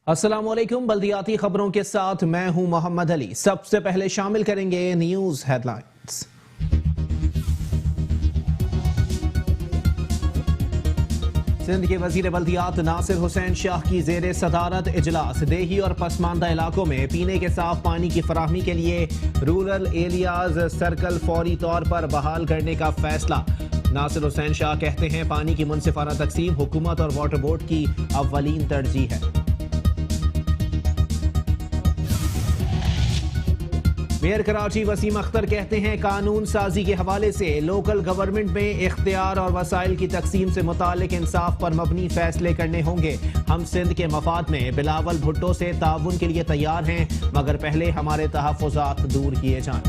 अस्सलामुअलैकुम। बल्दियाती खबरों के साथ मैं हूं मोहम्मद अली। सबसे पहले शामिल करेंगे न्यूज हेडलाइंस। सिंध के वजीर बल्दियात नासिर हुसैन शाह की जेर सदारत इजलास। देही और पसमानदा इलाकों में पीने के साफ पानी की फराहमी के लिए रूरल एरियाज सर्कल फौरी तौर पर बहाल करने का फैसला। नासिर हुसैन शाह कहते हैं पानी की मुनसिफाना तकसीम हुकूमत और वाटर बोर्ड की अव्वलीन तरजीह है। मेयर कराची वसीम अख्तर कहते हैं कानून साजी के हवाले से लोकल गवर्नमेंट में इख्तियार और वसाइल की तकसीम से मुतालिक इंसाफ पर मबनी फैसले करने होंगे। हम सिंध के मफाद में बिलावल भुट्टो से ताउन के लिए तैयार हैं, मगर पहले हमारे तहफ़्फ़ुज़ात दूर किए जाएं।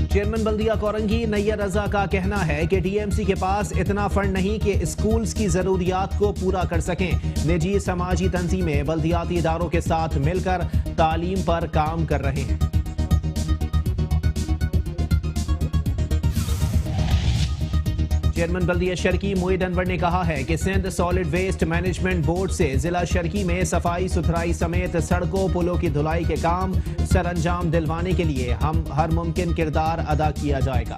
चेयरमैन बल्दिया कोरंगी नैयर रजा का कहना है कि टीएमसी के पास इतना फंड नहीं कि स्कूल्स की जरूरियात को पूरा कर सकें। निजी समाजी तंजीमें बल्दियाती इदारों के साथ मिलकर तालीम पर काम कर रहे हैं। चेयरमैन बल्दिया शर्की मोईद अनवर ने कहा है कि Sindh solid waste management board से जिला शर्की में सफाई सुथराई समेत सड़कों पुलों की धुलाई के काम सरअंजाम दिलवाने के लिए हम हर मुमकिन किरदार अदा किया जाएगा।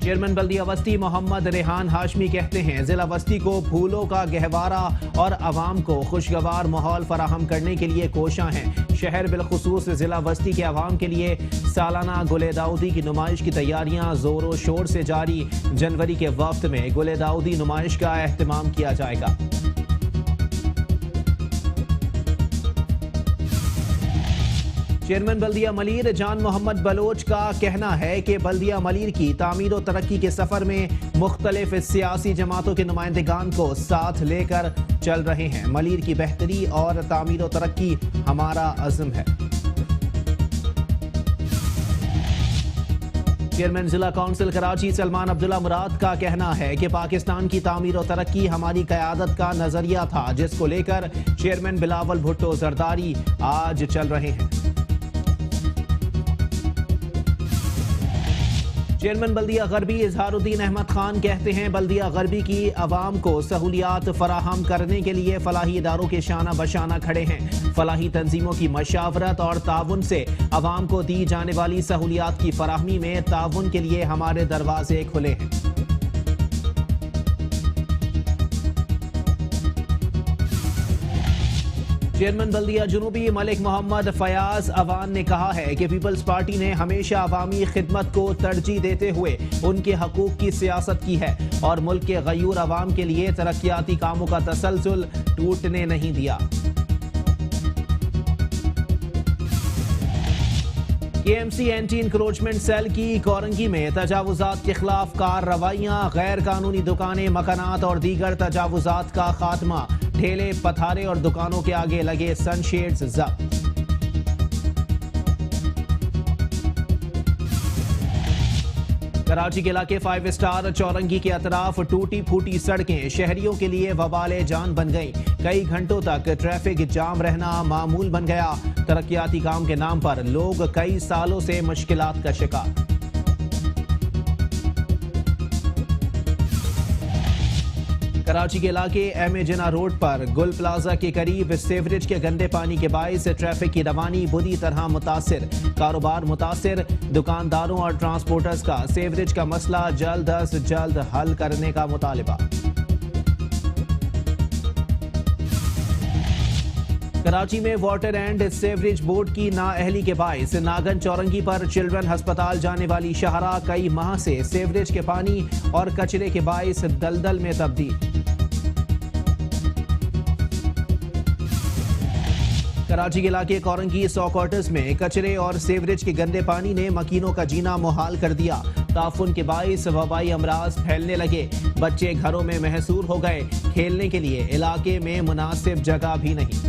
चेयरमैन बल्दिया वस्ती मोहम्मद रेहान हाशमी कहते हैं जिला वस्ती को फूलों का गहवारा और आवाम को खुशगवार माहौल फराहम करने के लिए कोशां हैं। शहर बिलखुसूस जिला वस्ती के अवाम के लिए सालाना गुले दाऊदी की नुमाइश की तैयारियां जोरों शोर से जारी। जनवरी के वक्त में गुले दाऊदी नुमाइश का एहतमाम किया जाएगा। चेयरमैन बल्दिया मलीर जान मोहम्मद बलोच का कहना है कि बल्दिया मलीर की तामीर और तरक्की के सफर में मुख्तलिफ सियासी जमातों के नुमाइंदगान को साथ लेकर चल रहे हैं। मलीर की बेहतरी और तामीर और तरक्की हमारा अज़्म है। चेयरमैन जिला काउंसिल कराची सलमान अब्दुल्ला मुराद का कहना है कि पाकिस्तान की तामीर और तरक्की हमारी क़यादत का नजरिया था, जिसको लेकर चेयरमैन बिलावल भुट्टो जरदारी आज चल रहे हैं। चेयरमैन बल्दिया गरबी इजहारुद्दीन अहमद खान कहते हैं बल्दिया गरबी की आवाम को सहूलियात फराहम करने के लिए फलाही इदारों के शाना बशाना खड़े हैं। फलाही तंजीमों की मशावरत और ताउन से आवाम को दी जाने वाली सहूलियात की फराहमी में ताउन के लिए हमारे दरवाजे खुले हैं। चेयरमैन बल्दिया जुनूबी मलिक मोहम्मद फयाज अवान ने कहा है कि पीपल्स पार्टी ने हमेशा अवामी खिदमत को तरजीह देते हुए उनके हकूक की सियासत की है और मुल्क के गयूर अवाम के लिए तरक्याती कामों का तसलसल टूटने नहीं दिया। केएमसी एंटी इंक्रोचमेंट सेल की कोरंगी में तजावुजात के खिलाफ कार्रवाइयां। गैर कानूनी दुकानें, मकानात और दीगर तजावुजात का खात्मा। ठेले, पथारे और दुकानों के आगे लगे सनशेड्स जब्त। कराची के इलाके 5 स्टार चौरंगी के अतराफ टूटी फूटी सड़कें शहरियों के लिए वबाले जान बन गई। कई घंटों तक ट्रैफिक जाम रहना मामूल बन गया। तरक्याती काम के नाम पर लोग कई सालों से मुश्किलात का शिकार। कराची के इलाके एम जिना रोड पर गुल प्लाजा के करीब सीवरेज के गंदे पानी के बाइस ट्रैफिक की रवानी बुरी तरह मुतासिर। कारोबार मुतासिर। दुकानदारों और ट्रांसपोर्टर्स का सीवरेज का मसला जल्द अज जल्द हल करने का मुतालिबा। कराची में वाटर एंड सीवरेज बोर्ड की नाअहली के बाइस नागन चौरंगी पर चिल्ड्रन अस्पताल जाने वाली शाहरा कई माह से सीवरेज के पानी और कचरे के बाइस दलदल में तब्दील। कराची के इलाके कोरंगी 100 क्वार्टर्स में कचरे और सीवरेज के गंदे पानी ने मकीनों का जीना मुहाल कर दिया। ताफुन के बाइस वबाई अमराज फैलने लगे। बच्चे घरों में महसूर हो गए। खेलने के लिए इलाके में मुनासिब जगह भी नहीं।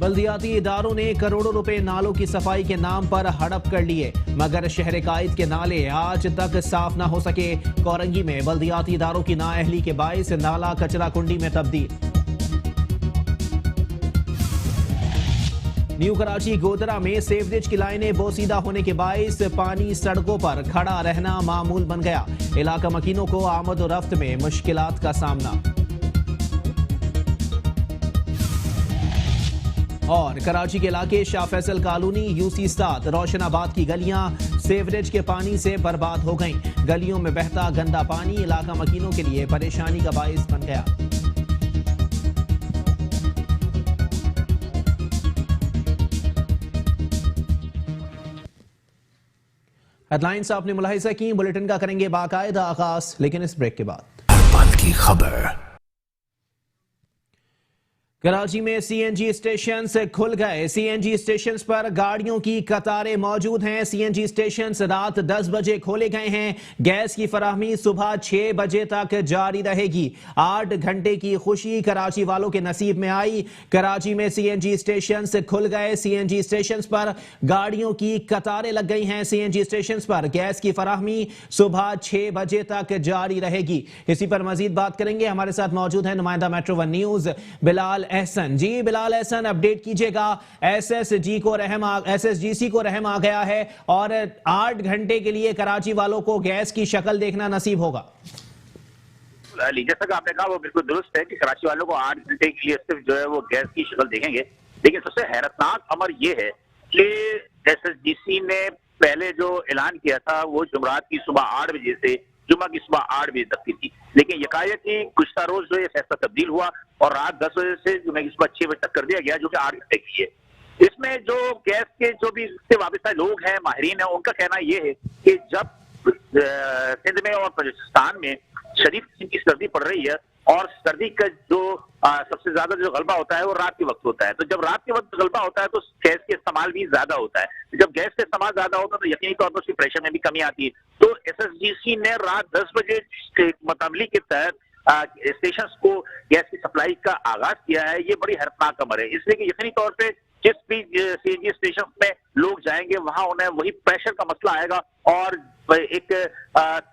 बल्दियाती इदारों ने करोड़ों रुपए नालों की सफाई के नाम पर हड़प कर लिए, मगर शहर कायद के नाले आज तक साफ ना हो सके। कोरंगी में बल्दियाती इदारों की नाअहली के बाइस नाला कचरा कुंडी में तब्दील। न्यू कराची गोदरा में सेवरेज की लाइनें बोसीदा होने के बाइस पानी सड़कों पर खड़ा रहना मामूल बन गया। इलाका मकीनों को आमद और रफ्त में मुश्किलात का सामना। और कराची के इलाके शाह फैसल कॉलोनी, यूसी 7, रोशनाबाद की गलियां सेवरेज के पानी से बर्बाद हो गईं। गलियों में बहता गंदा पानी इलाका मकीनों के लिए परेशानी का बाइस बन गया। हेडलाइंस आपने मुलाहिजा की, बुलेटिन का करेंगे बाकायदा आगाज, लेकिन इस ब्रेक के बाद हर पल की खबर। कराची में सीएनजी स्टेशन खुल गए। सीएनजी स्टेशन पर गाड़ियों की कतारें मौजूद हैं। सीएनजी स्टेशन रात 10 बजे खोले गए हैं। गैस की फराहमी सुबह 6 बजे तक जारी रहेगी। 8 घंटे की खुशी कराची वालों के नसीब में आई। कराची में सीएनजी स्टेशन खुल गए। सीएनजी स्टेशन पर गाड़ियों की कतारें लग गई हैं। सीएनजी स्टेशन पर गैस की फराहमी सुबह 6 बजे तक जारी रहेगी। इसी पर मजीद बात करेंगे। हमारे साथ मौजूद है नुमाइंदा metro one news Bilal Ehsan. जी बिलाल एहसन, अपडेट कीजिएगा। एसएसजीसी को रहम आ गया है और 8 घंटे के लिए कराची वालों को गैस की शक्ल देखना नसीब होगा। जैसा कि आपने कहा वो बिल्कुल दुरुस्त है कि कराची वालों को 8 घंटे के लिए सिर्फ जो है वो गैस की शक्ल देखेंगे। लेकिन सबसे हैरतनाक अमर ये है कि एसएसजीसी ने पहले जो ऐलान किया था वो जुमरात की सुबह 8 बजे से जुम्मा की सुबह 8 बजे तक की थी। लेकिन यकायक ही गुज़श्ता रोज जो ये फैसला तब्दील हुआ और रात 10 बजे से जुम्मे की सुबह 6 बजे तक कर दिया गया, जो कि 8 घंटे की है। इसमें जो गैस के जो भी इससे वाबस्ता लोग हैं, माहिरीन हैं, उनका कहना यह है कि जब सिंध में और बलूचिस्तान में शदीद किस्म की सर्दी पड़ रही है और सर्दी का जो सबसे ज्यादा जो गलबा होता है वो रात के वक्त होता है, तो जब रात के वक्त गलबा होता है तो गैस के इस्तेमाल भी ज्यादा होता है। जब गैस का इस्तेमाल ज्यादा होता है तो यकीनी तौर पर उसकी प्रेशर में भी कमी आती है। तो एसएसजीसी ने रात 10 बजे मुताबिक के तहत स्टेशन को गैस की सप्लाई का आगाज किया है। ये बड़ी हैरतनाक खबर है, इसलिए कि यकीनी तौर पर जिस भी सीएनजी स्टेशन में लोग जाएंगे वहां उन्हें वही प्रेशर का मसला आएगा और एक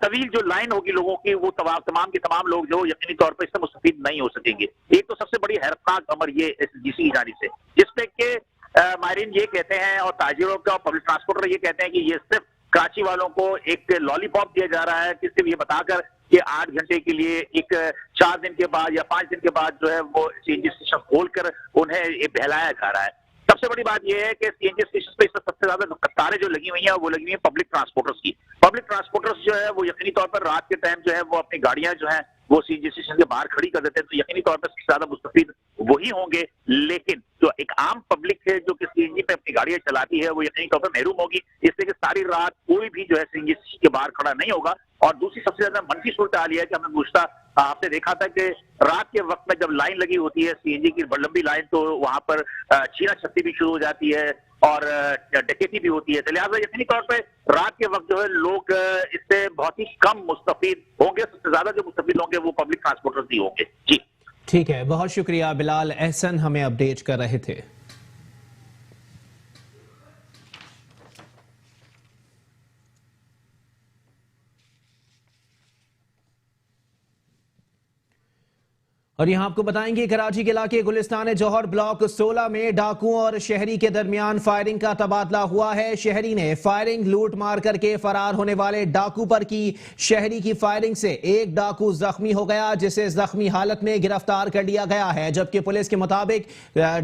तवील जो लाइन होगी लोगों की, वो तमाम के तमाम लोग जो यकीनी तौर पर इससे मुस्तफीद नहीं हो सकेंगे। एक तो सबसे बड़ी हैरतनाक अमर ये एसएसजीसी की जानिब से, जिसपे के माहिरीन ये कहते हैं और ताजिरों का और पब्लिक ट्रांसपोर्टर ये कहते हैं कि ये सिर्फ कराची वालों को एक लॉलीपॉप दिया जा रहा है कि सिर्फ ये बताकर कि 8 घंटे के लिए एक 4 दिन के बाद या 5 दिन के बाद जो है वो सीएनजी स्टेशन खोलकर उन्हें ये बहलाया जा रहा है। सबसे बड़ी बात यह है कि सीएनजी स्टेशन पे सबसे ज्यादा कतारें जो लगी हुई हैं वो लगी हुई हैं पब्लिक ट्रांसपोर्टर्स की। पब्लिक ट्रांसपोर्टर्स जो है वो यकीनी तौर पर रात के टाइम जो है वो अपनी गाड़ियां जो है वो सीएनजी स्टेशन के बाहर खड़ी कर देते हैं, तो यकीनी तौर पर सबसे ज्यादा मुस्तफीद वही होंगे। लेकिन जो एक आम पब्लिक है जो कि सीएनजी पे अपनी गाड़ियां चलाती है वो यकीनी तौर पर महरूम होगी, इसलिए कि सारी रात कोई भी जो है सीएनजी स्टेशन के बाहर खड़ा नहीं होगा। और दूसरी सबसे ज्यादा मनफी सूरत हाल यह है कि हमने गुज़श्ता आपने देखा था कि रात के वक्त में जब लाइन लगी होती है सीएनजी की लंबी लाइन, तो वहां पर छीना छत्ती भी शुरू हो जाती है और डकैती भी होती है। तो लिहाजा यकीनी तौर पर रात के वक्त जो है लोग इससे बहुत ही कम मुस्तफीद होंगे। सबसे ज्यादा जो मुस्तफीद होंगे वो पब्लिक ट्रांसपोर्टर्स ही होंगे। जी ठीक है, बहुत शुक्रिया बिलाल एहसन, हमें अपडेट कर रहे थे। और यहां आपको बताएंगे कराची के इलाके गुलिस्तान जौहर ब्लॉक 16 में डाकुओं और शहरी के दरमियान फायरिंग का तबादला हुआ है। शहरी ने फायरिंग लूट मार करके फरार होने वाले डाकू पर की। शहरी की फायरिंग से एक डाकू जख्मी हो गया, जिसे जख्मी हालत में गिरफ्तार कर लिया गया है, जबकि पुलिस के मुताबिक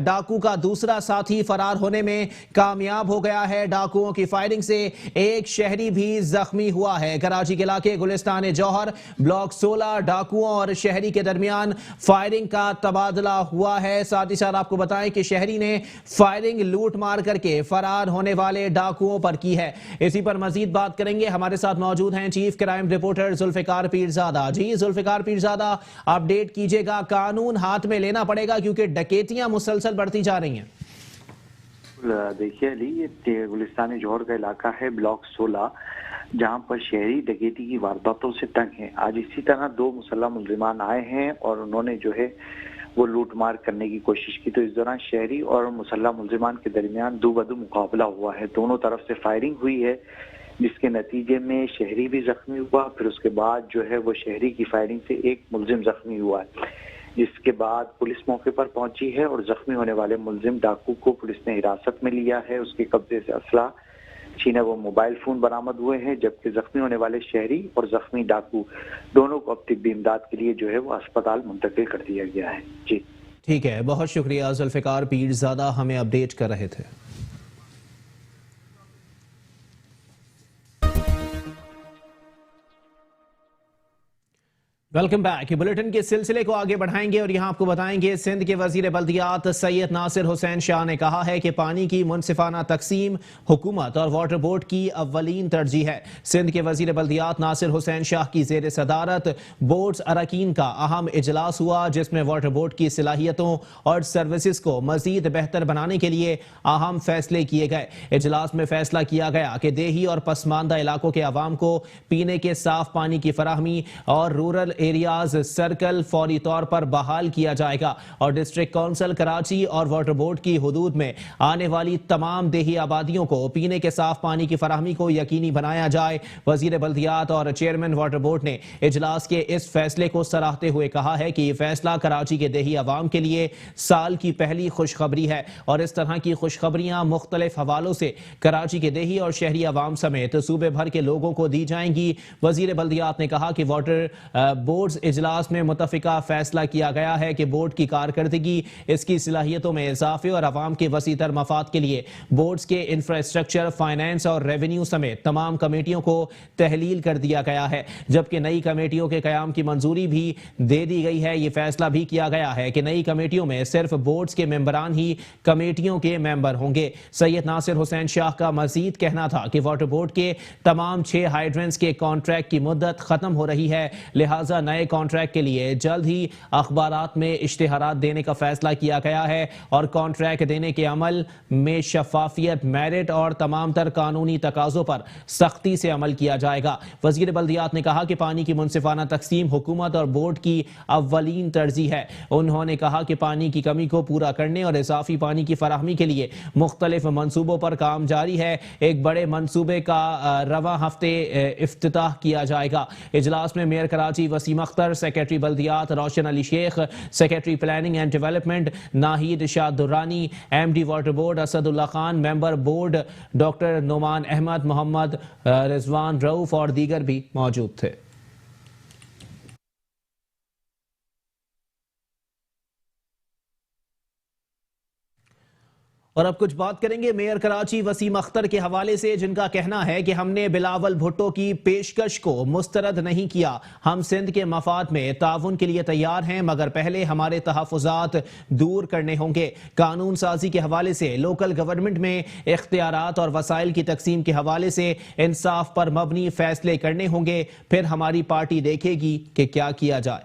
डाकू का दूसरा साथी फरार होने में कामयाब हो गया है। डाकुओं की फायरिंग से एक शहरी भी जख्मी हुआ है। कराची के इलाके गुलिस्तान जौहर ब्लॉक 16 डाकुओं और शहरी के दरमियान फायरिंग का तबादला हुआ है। साथ ही साथ आपको बताएं कि शहरी ने फायरिंग लूट मार करके फरार होने वाले डाकुओं पर की है। इसी पर मजीद बात करेंगे। हमारे साथ मौजूद हैं chief crime reporter Zulfiqar Pirzada. जी जुल्फिकार पीरजादा, अपडेट कीजिएगा। कानून हाथ में लेना पड़ेगा क्योंकि डकैतियां मुसलसल बढ़ती जा रही हैं। देखिए अली, ये गुलिस्तान जौहर का इलाका है ब्लॉक 16, जहां पर शहरी डकैती की वारदातों से तंग हैं। आज इसी तरह 2 मुसल्लह मुलजिमान आए हैं और उन्होंने जो है वो लूटमार करने की कोशिश की। तो इस दौरान शहरी और मुसल्लह मुलजिमान के दरमियान दो बदू मुकाबला हुआ है। दोनों तरफ से फायरिंग हुई है, जिसके नतीजे में शहरी भी जख्मी हुआ। फिर उसके बाद जो है वो शहरी की फायरिंग से एक मुलजिम जख्मी हुआ है। जिसके बाद पुलिस मौके पर पहुंची है और जख्मी होने वाले मुलजिम डाकू को पुलिस ने हिरासत में लिया है। उसके कब्जे से असला, छीने वो मोबाइल फोन बरामद हुए हैं, जबकि जख्मी होने वाले शहरी और जख्मी डाकू दोनों को अब तिब्बी इमदाद के लिए जो है वो अस्पताल मुंतकिल कर दिया गया है। जी ठीक है, बहुत शुक्रिया जुल्फिकार पीरजादा, हमें अपडेट कर रहे थे। Welcome back. बुलेटिन के सिलसिले को आगे बढ़ाएंगे और यहां आपको बताएंगे सिंध के वजीर बल्दियात सैयद नासिर हुसैन शाह ने कहा है कि पानी की मुनसिफाना तकसीम हुकूमत और वाटर बोर्ड की अव्वलीन तरजीह है। सिंध के वजीर बल्दियात नासिर हुसैन शाह की जेर सदारत बोर्ड्स अरकान का अहम इजलास हुआ, जिसमें वाटर बोर्ड की सलाहियतों और सर्विसेज को मजीद बेहतर बनाने के लिए अहम फैसले किए गए। इजलास में फैसला किया गया कि देही और पसमानदा इलाकों के अवाम को पीने के साफ पानी की फराहमी और रूरल एरियाज सर्कल फौरी तौर पर बहाल किया जाएगा और डिस्ट्रिक्ट काउंसिल कराची और वाटर बोर्ड की हुदूद में आने वाली तमाम देही आबादियों को पीने के साफ पानी की फराहमी को यकीनी बनाया जाए। वजीर बल्दियात और चेयरमैन वाटर बोर्ड ने इजलास के इस फैसले को सराहते हुए कहा है कि यह फैसला कराची के देही आवाम के लिए साल की पहली खुशखबरी है और इस तरह की खुशखबरियां मुख्तलिफ हवालों से कराची के देही और शहरी आवाम समेत सूबे भर के लोगों को दी जाएंगी। वजीर बल्दियात ने कहा कि वाटर बोर्ड्स इजलास में मुतफिका फैसला किया गया है कि बोर्ड की कारकर्दगी, इसकी सलाहियतों में इजाफे और अवाम के वसीतर मफाद के लिए बोर्ड्स के इंफ्रास्ट्रक्चर, फाइनेंस और रेवेन्यू समेत तमाम कमेटियों को तहलील कर दिया गया है, जबकि नई कमेटियों के कयाम की मंजूरी भी दे दी गई है। ये फैसला भी किया गया है कि नई कमेटियों में सिर्फ बोर्ड्स के मेंबरान ही कमेटियों के मेंबर होंगे। सैयद नासिर हुसैन शाह का मजीद कहना था कि वाटर बोर्ड के तमाम 6 हाइड्रेंट्स के कॉन्ट्रैक्ट की मुद्दत खत्म हो रही है, लिहाजा नए कॉन्ट्रैक्ट के लिए जल्द ही अखबारात में इश्तिहारात देने का फैसला किया गया है और कॉन्ट्रैक्ट देने के अमल में शफाफियत, मेरिट और तमाम तर कानूनी तकाजों पर सख्ती से अमल किया जाएगा। वजीर बल्दियात ने कहा कि पानी की मुनसिफाना तकसीम हुकूमत और बोर्ड की अव्वलीन तरजीह है। उन्होंने कहा कि पानी की कमी को पूरा करने और इजाफी पानी की फराहमी के लिए मुख्तलिफ मनसूबों पर काम जारी है। एक बड़े मनसूबे का रवा हफ्ते इफ्तिताह किया जाएगा। इजलास में मेयर कराची वसीम अख्तर, सेक्रेटरी बल्दियात Roshan Ali Shaikh, secretary planning and development Nahid Shah Durrani, MD water board Asadullah Khan, member board doctor Noman Ahmed, Mohammad Rizwan Rauf और दीगर भी मौजूद थे। और अब कुछ बात करेंगे मेयर कराची वसीम अख्तर के हवाले से, जिनका कहना है कि हमने बिलावल भुट्टो की पेशकश को मुस्तरद नहीं किया। हम सिंध के मफाद में ताउन के लिए तैयार हैं, मगर पहले हमारे तहफ़्फ़ुज़ात दूर करने होंगे। कानून साजी के हवाले से, लोकल गवर्नमेंट में इख्तियारात और वसाइल की तकसीम के हवाले से इंसाफ पर मबनी फैसले करने होंगे। फिर हमारी पार्टी देखेगी कि क्या किया जाए।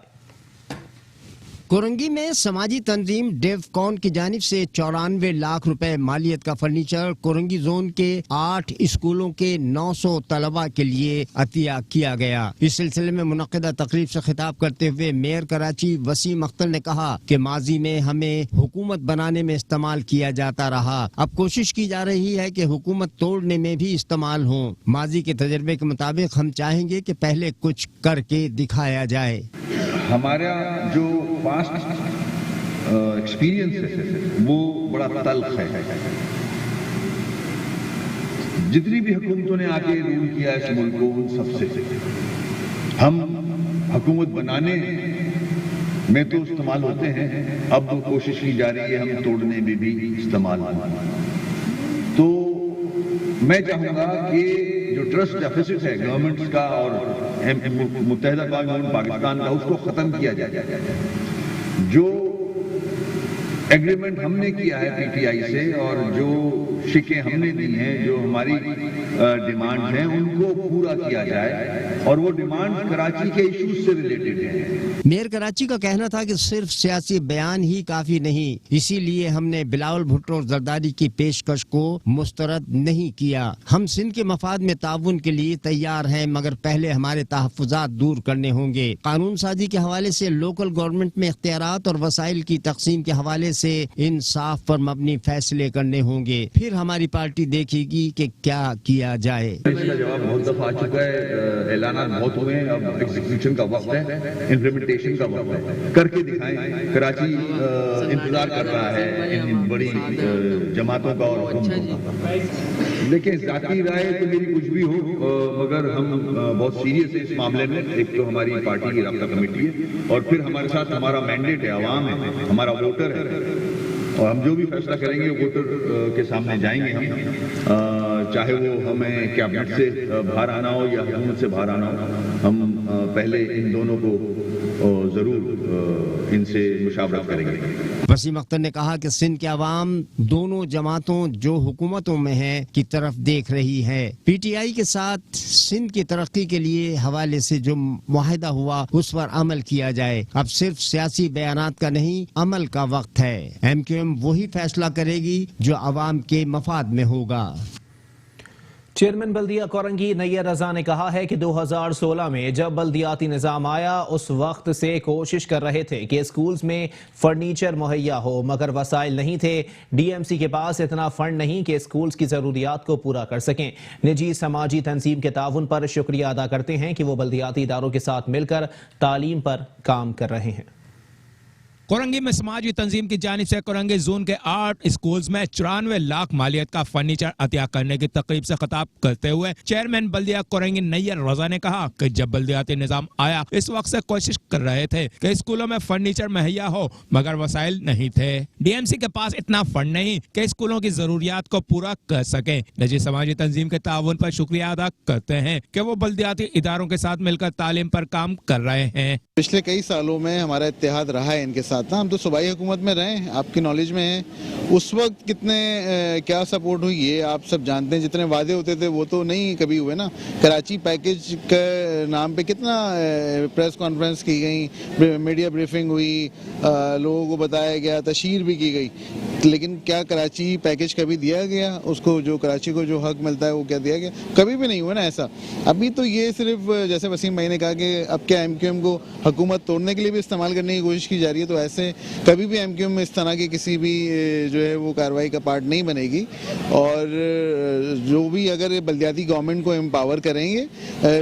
कोरंगी में समाजी तंजीम डेवकॉन की जानिब से 94 लाख रुपए मालियत का फर्नीचर कोरंगी जोन के 8 स्कूलों के 900 तलबा के लिए अतिया किया गया। इस सिलसिले में मुनक्किदा तकरीब से खिताब करते हुए मेयर कराची वसीम अख्तर ने कहा कि माजी में हमें हुकूमत बनाने में इस्तेमाल किया जाता रहा, अब कोशिश की जा रही है कि हुकूमत तोड़ने में भी इस्तेमाल हो। माजी के तजर्बे के मुताबिक हम चाहेंगे कि पहले कुछ करके दिखाया जाए। हमारा जो पास्ट एक्सपीरियंस है वो बड़ा तल्ख है। जितनी भी हुकूमतों ने आगे रूल किया इस मुल्क को, उन सबसे हम हुकूमत बनाने में तो इस्तेमाल होते हैं, अब कोशिश की जा रही है हम तोड़ने में भी इस्तेमाल हो। तो मैं चाहूँगा कि जो ट्रस्ट डेफिसिट है गवर्नमेंट्स का और मुत्तहिदा कौम पाकिस्तान का, उसको ख़त्म किया जाए। जो एग्रीमेंट हमने किया है पीटीआई से और जो शिकें हमने दी हैं, जो हमारी डिमांड हैं, उनको पूरा किया जाए और वो डिमांड कराची के इश्यूज से रिलेटेड है। मेयर कराची का कहना था कि सिर्फ सियासी बयान ही काफी नहीं, इसीलिए हमने बिलावल भुट्टो और जरदारी की पेशकश को मुस्तरद नहीं किया। हम सिंध के मफाद में ताउन के लिए तैयार हैं, मगर पहले हमारे तहफ़्फ़ुज़ात दूर करने होंगे। कानून साजी के हवाले से, लोकल गवर्नमेंट में इख्तियारात और वसाइल की तकसीम के हवाले से इंसाफ पर मबनी फैसले करने होंगे, फिर हमारी पार्टी देखेगी कि क्या किया जाए। इसका जवाब बहुत दफा आ चुका है, ऐलानात बहुत हुए हैं, अब एग्जीक्यूशन का वक्त है, इम्प्लीमेंटेशन का वक्त है, करके दिखाएं। कराची इंतजार कर रहा है इन बड़ी जमातों का और हुकूमतों का। लेकिन जाती राय तो मेरी कुछ भी हो, मगर हम बहुत सीरियस है इस मामले में। एक तो हमारी पार्टी की राब्ता कमेटी है और फिर हमारे साथ हमारा मैंडेट है, आवाम है, हमारा वोटर है, और हम जो भी फैसला करेंगे वोटर के सामने जाएंगे हम, चाहे वो हमें कैबिनेट से बाहर आना हो या हुकूमत से बाहर आना हो। हम पहले इन दोनों को जरूर इनसे मुशावरत करेंगे। वसीम अख्तर ने कहा कि सिंध के अवाम दोनों जमातों जो हुकूमतों में है की तरफ देख रही है। PTI के साथ सिंध की तरक्की के लिए हवाले से जो मुआहिदा हुआ उस पर अमल किया जाए। अब सिर्फ सियासी बयानात का नहीं, अमल का वक्त है। MQM वही फैसला करेगी जो अवाम के मफाद में होगा। चेयरमैन बल्दिया कोरंगी नैयर रजा ने कहा है कि 2016 में जब बल्दियाती निज़ाम आया उस वक्त से कोशिश कर रहे थे कि स्कूल्स में फर्नीचर मुहैया हो, मगर वसाइल नहीं थे। DMC के पास इतना फंड नहीं कि स्कूल्स की ज़रूरियात को पूरा कर सकें। निजी समाजी तंजीम के ताउन पर शुक्रिया अदा करते हैं कि वो बल्दियाती इदारों के साथ मिलकर तालीम पर काम कर रहे हैं। कोरंगी में समाजी तंजीम की जानिब से कोरंगी जोन के 8 स्कूल्स में 94 लाख मालियत का फर्नीचर अतिया करने की तकरीब से खिताब करते हुए चेयरमैन बल्दिया कोरंगी नैयर रजा ने कहा कि जब बल्दियाती निजाम आया इस वक्त से कोशिश कर रहे थे कि स्कूलों में फर्नीचर मुहैया हो, मगर वसाइल नहीं थे। DMC के पास इतना फंड नहीं कि स्कूलों की जरूरियात को पूरा कर सके। निजी समाजी तंजीम के ताउन पर शुक्रिया अदा करते हैं कि वो बल्दियाती इदारों के साथ मिलकर तालीम पर काम कर रहे हैं। पिछले कई सालों में हमारा इत्तेहाद रहा है इनके साथ। हम तो सूबाई हुकूमत में रहे हैं, आपकी नॉलेज में है उस वक्त कितने क्या सपोर्ट हुई ये आप सब जानते हैं। जितने वादे होते थे वो तो नहीं कभी हुए ना। कराची पैकेज के नाम पे कितना प्रेस कॉन्फ्रेंस की गई, मीडिया ब्रीफिंग हुई, लोगों को बताया गया, तशहीर भी की गई, लेकिन क्या कराची पैकेज कभी दिया गया? उसको जो कराची को जो हक मिलता है वो क्या दिया गया? कभी भी नहीं हुआ ना ऐसा। अभी तो ये सिर्फ जैसे वसीम भाई ने कहा कि अब क्या MQM को हुकूमत तोड़ने के लिए भी इस्तेमाल करने की कोशिश की जा रही है, तो ऐसे कभी भी MQM में इस तरह की किसी भी जो है वो कार्रवाई का पार्ट नहीं बनेगी। और जो भी अगर बल्दियाती गवर्नमेंट को एम्पावर करेंगे,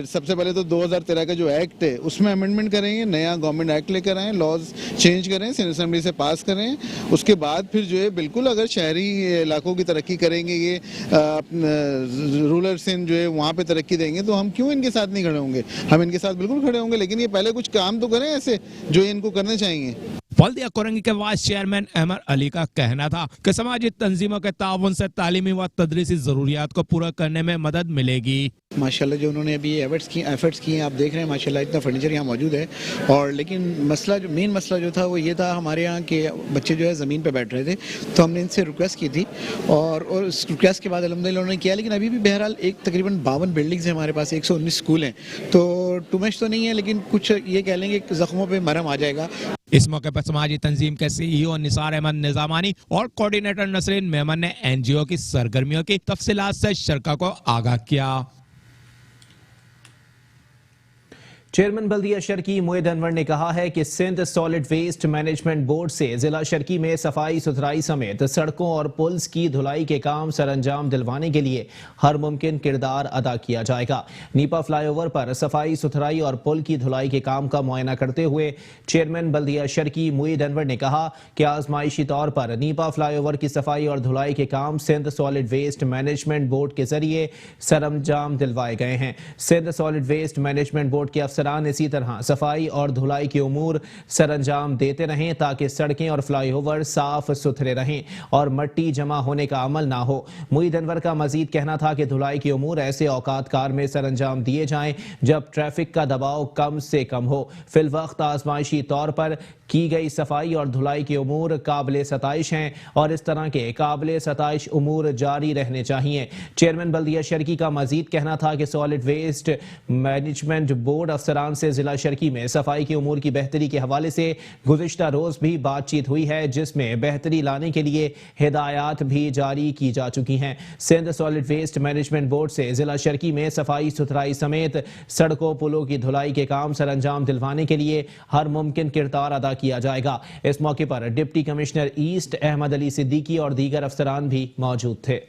सबसे पहले तो 2013 का जो एक्ट है उसमें अमेंडमेंट करेंगे, नया गवर्नमेंट एक्ट लेकर आए, लॉज चेंज करें, सिंध असेंबली से पास करें। उसके बाद फिर जो है बिल्कुल अगर शहरी इलाकों की तरक्की करेंगे, ये रूरल सिंध जो है वहाँ पे तरक्की देंगे, तो हम क्यों इनके साथ नहीं खड़े होंगे? हम इनके साथ बिल्कुल खड़े होंगे, लेकिन ये पहले कुछ काम तो करें ऐसे जो इनको करने चाहिए। बल्दिया कोरंगी के वाइस चेयरमैन अहमद अली का कहना था कि समाजी तंजीमों के ताउन से तालीमी व तदरीसी जरूरियात को पूरा करने में मदद मिलेगी। माशाल्लाह जो उन्होंने अभी एफर्ट्स किए हैं, आप देख रहे हैं माशाल्लाह इतना फर्नीचर यहाँ मौजूद है। और लेकिन मेन मसला जो था वो ये था हमारे यहाँ के बच्चे जो है ज़मीन पे बैठ रहे थे, तो हमने इनसे रिक्वेस्ट की थी और उस रिक्वेस्ट के बाद अल्हम्दुलिल्लाह उन्होंने किया। लेकिन अभी भी बहरहाल एक तकरीबन 52 बिल्डिंग्स हैं हमारे पास, 119 स्कूल हैं, तो टू मच तो नहीं है, लेकिन कुछ ये कह लेंगे जख्मों पर मरहम आ जाएगा। इस मौके पर समाजी तंजीम के CEO निसार अहमद निजामानी और कोऑर्डिनेटर नसरीन मेमन ने NGO की सरगर्मियों की तफसीलात से शरका को आगाह किया। चेयरमैन बल्दिया शर्की मोइद अनवर ने कहा है कि Sindh solid waste management board से जिला शर्की में सफाई सुथराई समेत सड़कों और पुल्स की धुलाई के काम सरअंजाम दिलवाने के लिए हर मुमकिन किरदार अदा किया जाएगा। नीपा फ्लाईओवर पर सफाई सुथराई और पुल की धुलाई के काम का मुआयना करते हुए चेयरमैन बल्दिया शर्की मोइद अनवर ने कहा कि आजमाइशी तौर पर नीपा फ्लाईओवर की सफाई और धुलाई के काम Sindh solid waste management board के जरिए सरअंजाम दिलवाए गए हैं। Sindh solid waste management board के अफसरान इसी तरह सफाई और धुलाई के उमूर सरअंजाम देते रहें ताकि सड़कें और फ्लाईओवर साफ सुथरे रहें और मट्टी जमा होने का अमल ना हो। मोइद अनवर का मजीद कहना था कि धुलाई के उमूर ऐसे औकात कार में सरअंजाम दिए जाएं जब ट्रैफिक का दबाव कम से कम हो। फिल वक्त आजमाइशी तौर पर की गई सफाई और धुलाई के उमूर काबिल सताइश हैं और इस तरह के काबिल सताइश उमूर जारी रहने चाहिए। चेयरमैन बल्दिया शर्की का मजीद कहना था कि सॉलिड वेस्ट मैनेजमेंट बोर्ड अफसरान से जिला शर्की में सफाई के उमूर की बेहतरी के हवाले से गुज़िश्ता रोज भी बातचीत हुई है, जिसमें बेहतरी लाने के लिए हिदायत भी जारी की जा चुकी हैं। Sindh solid waste management board से जिला शर्की में सफाई सुथराई समेत सड़कों पुलों की धुलाई के काम सरअंजाम दिलवाने के लिए हर मुमकिन किरदार अदा किया जाएगा। इस मौके पर deputy commissioner east Ahmed Ali Siddiqui और दीगर अफसरान भी मौजूद थे।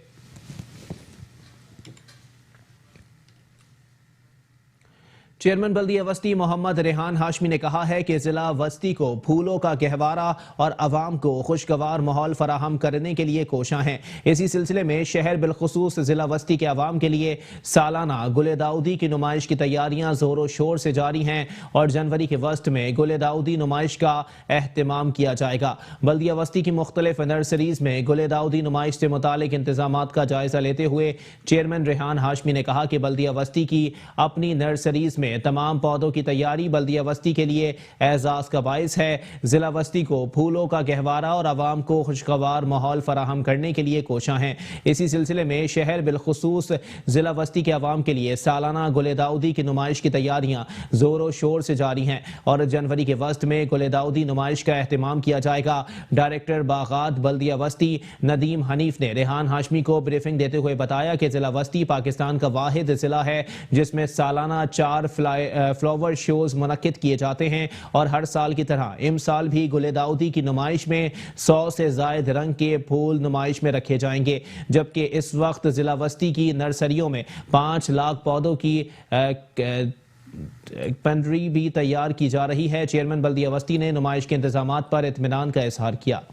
चेयरमैन बल्दिया वस्ती मोहम्मद रेहान हाशमी ने कहा है कि जिला वस्ती को फूलों का गहवारा और आवाम को खुशगवार माहौल फराहम करने के लिए कोशां हैं। इसी सिलसिले में शहर बिलखुसूस जिला वस्ती के आवाम के लिए सालाना गुले दाऊदी की नुमाइश की तैयारियां जोरों शोर से जारी हैं और जनवरी के वस्त में गुले दाऊदी नुमाइश का एहतमाम किया जाएगा। बल्दिया वस्ती की मुख्तलिफ नर्सरीज में गुले दाऊदी नुमाइश से मुतालिक इंतजामात का जायजा लेते हुए चेयरमैन रेहान हाशमी ने कहा कि बल्दिया वस्ती की अपनी नर्सरीज में तमाम पौधों की तैयारी बल्दिया वस्ती के लिए एजाज का बाइस है। जिला वस्ती को फूलों का गहवारा और आवाम को खुशगवार माहौल फराहम करने के लिए कोशां हैं। इसी सिलसिले में शहर बिलखुसूस जिला वस्ती के आवाम के लिए सालाना गुले दाऊदी की नुमाइश की तैयारियां जोरों शोर से जारी हैं और जनवरी के वस्त में गुले दाऊदी नुमाइश का एहतमाम किया जाएगा। डायरेक्टर बागात बल्दिया वस्ती नदीम हनीफ ने रेहान हाशमी को ब्रीफिंग देते हुए बताया कि जिला वस्ती पाकिस्तान का वाहिद जिला है जिसमें सालाना 4 फ्लावर शोज मुनक्किद किए जाते हैं और हर साल की तरह इम साल भी गुले दाऊदी की नुमाइश में 100 से जायद रंग के फूल नुमाइश में रखे जाएंगे, जबकि इस वक्त जिला वस्ती की नर्सरियों में 5 लाख पौधों की पंडरी भी तैयार की जा रही है। चेयरमैन बल्दिया वस्ती ने नुमाइश के इंतजामात पर इत्मीनान का इजहार किया।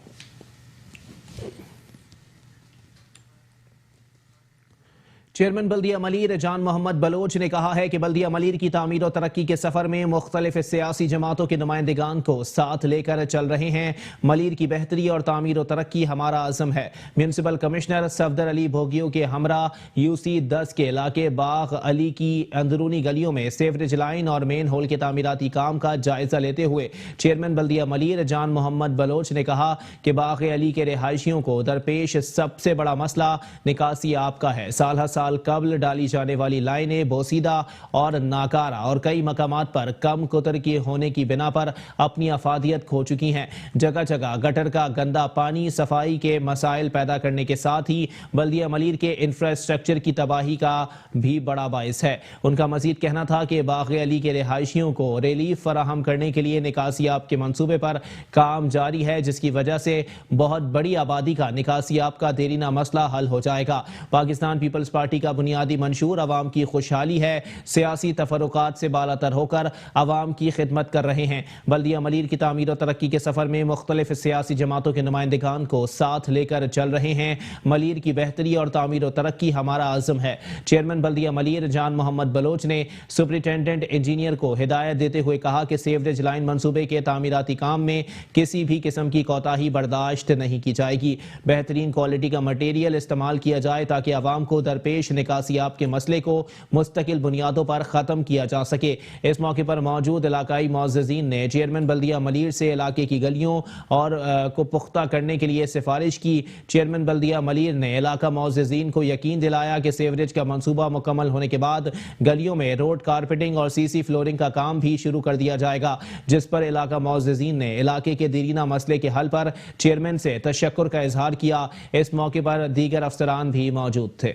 चेयरमैन बल्दिया मलीर जान मोहम्मद बलोच ने कहा है कि बल्दिया मलीर की तामीर और तरक्की के सफर में मुख्तलिफ सियासी जमातों के नुमाइंदगान को साथ लेकर चल रहे हैं। मलीर की बेहतरी और तामीर और तरक्की हमारा आज़म है। म्यूनसिपल कमिश्नर सफदर अली भोगियों के हमरा यूसी 10 के इलाके बाग अली की अंदरूनी गलियों में सेवरेज लाइन और मेन होल के तामीराती काम का जायजा लेते हुए चेयरमैन बल्दिया मलीर जान मोहम्मद बलोच ने कहा कि बाग अली के रिहायशियों को दरपेश सबसे बड़ा मसला निकासी आब का है। साल हर साल कबल डाली जाने वाली लाइनें बोसीदा और नाकारा और कई मकामात पर कम कुतर की होने की बिना पर अपनी अफादियत खो चुकी हैं। जगह जगह गटर का गंदा पानी सफाई के मसाइल पैदा करने के साथ ही बल्दिया मलीर के इंफ्रास्ट्रक्चर की तबाही का भी बड़ा बाइस है। उनका मजीद कहना था कि बाग अली के रिहायशियों को रिलीफ फराहम करने के लिए निकासियाब के मंसूबे पर काम जारी है, जिसकी वजह से बहुत बड़ी आबादी का निकासियाब का देरीना मसला हल हो जाएगा। पाकिस्तान पीपल्स पार्टी का बुनियादी मंशूर अवाम की खुशहाली है। सियासी तफरुकात से बालातर होकर अवाम की खिदमत कर रहे हैं। बल्दिया मलीर की तामीर और तरक्की के सफर में मुख्तलिफ सियासी जमातों के नुमाइंदगान को साथ लेकर चल रहे हैं। मलीर की बेहतरी और तामीर और तरक्की हमारा आज़म है। चेयरमैन बल्दिया मलीर जान मोहम्मद बलोच ने सुपरिटेंडेंट इंजीनियर को हिदायत देते हुए कहा कि सेवरेज लाइन मंसूबे के तामीराती काम में किसी भी किस्म की कोताही बर्दाश्त नहीं की जाएगी। बेहतरीन क्वालिटी का मटेरियल इस्तेमाल किया जाए ताकि अवाम को दरपेश निकासियाब के मसले को मुस्तकिल बुनियादों पर खत्म किया जा सके। इस मौके पर मौजूद इलाकाई मुअज़्ज़िज़ीन ने चेयरमैन बल्दिया मलीर से इलाके की गलियों और को पुख्ता करने के लिए सिफारिश की। चेयरमैन बल्दिया मलीर ने इलाका मुअज़्ज़िज़ीन को यकीन दिलाया कि सेवरेज का मंसूबा मुकम्मल होने के बाद गलियों में रोड कारपेटिंग और सीसी फ्लोरिंग का काम भी शुरू कर दिया जाएगा, जिस पर इलाका मुअज़्ज़िज़ीन ने इलाके के देरीना मसले के हल पर चेयरमैन से तशक्कुर का इजहार किया। इस मौके पर दीगर अफसरान भी मौजूद थे।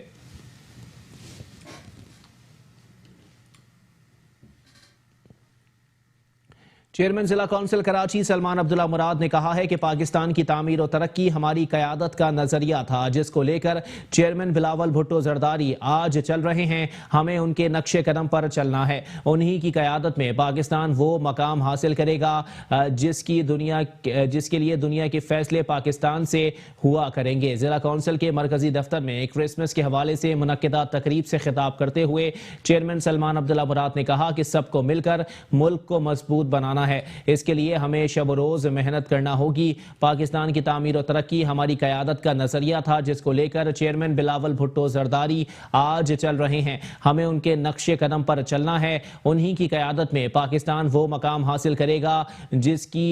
चेयरमैन जिला कौंसिल कराची सलमान अब्दुल्ला मुराद ने कहा है कि पाकिस्तान की तामीर और तरक्की हमारी क़यादत का नजरिया था, जिसको लेकर चेयरमैन बिलावल भुट्टो जरदारी आज चल रहे हैं। हमें उनके नक्शे कदम पर चलना है। उन्हीं की क़यादत में पाकिस्तान वो मकाम हासिल करेगा जिसके लिए दुनिया के फैसले पाकिस्तान से हुआ करेंगे। जिला कौंसिल के मरकजी दफ्तर में क्रिसमस के हवाले से मुनक्किदा तकरीब से खिताब करते हुए चेयरमैन सलमान अब्दुल्ला मुराद ने कहा कि सबको मिलकर मुल्क को मजबूत बनाना बनाना है। इसके लिए हमें शब रोज़ मेहनत करना होगी। पाकिस्तान की तामीर और तरक्की हमारी क़यादत का नज़रिया था, जिसको लेकर चेयरमैन बिलावल भुट्टो जरदारी आज चल रहे हैं। हमें उनके नक्शे कदम पर चलना है। उन्हीं की क़यादत में पाकिस्तान वो मकाम हासिल करेगा जिसकी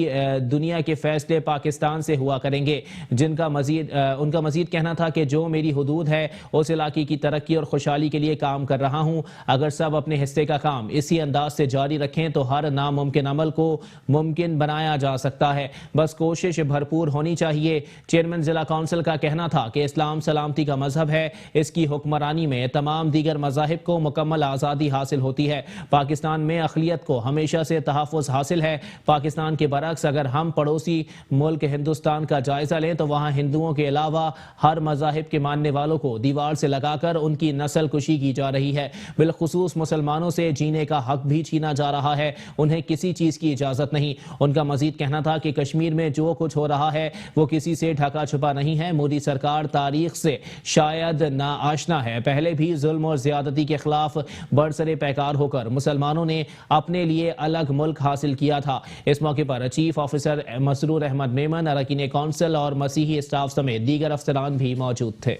दुनिया के फैसले पाकिस्तान से हुआ करेंगे। उनका मजीद कहना था कि जो मेरी हुदूद है उस इलाके की तरक्की और खुशहाली के लिए काम कर रहा हूं। अगर सब अपने हिस्से का काम इसी अंदाज से जारी रखें तो हर नामुमकिन अमल को मुमकिन बनाया जा सकता है। बस कोशिश भरपूर होनी चाहिए। चेयरमैन जिला काउंसिल का कहना था कि इस्लाम सलामती का मजहब है, इसकी हुक्मरानी में तमाम दीगर मजाहिब को मुकम्मल आज़ादी हासिल होती है। पाकिस्तान में अक़लियत को हमेशा से तहफ़्फ़ुज़ हासिल है। पाकिस्तान के बरक्स अगर हम पड़ोसी मुल्क हिंदुस्तान का जायजा लें तो वहाँ हिंदुओं के अलावा हर मजाहिब के मानने वालों को दीवार से लगाकर उनकी नस्ल कुशी की जा रही है। बिलखुसूस मुसलमानों से जीने का हक भी छीना जा रहा है। उन्हें किसी चीज़ की इजाज़त नहीं। उनका मजीद कहना था कि कश्मीर में जो कुछ हो रहा है वो किसी से ढका छुपा नहीं है। मोदी सरकार तारीख से शायद ना आशना है। पहले भी जुल्म और ज्यादती के खिलाफ बरसरे पैकार होकर मुसलमानों ने अपने लिए अलग मुल्क हासिल किया था। इस मौके पर चीफ ऑफिसर मसरूर अहमद मेमन, अरकान कौंसिल और मसीही स्टाफ समेत दीगर अफसरान भी मौजूद थे।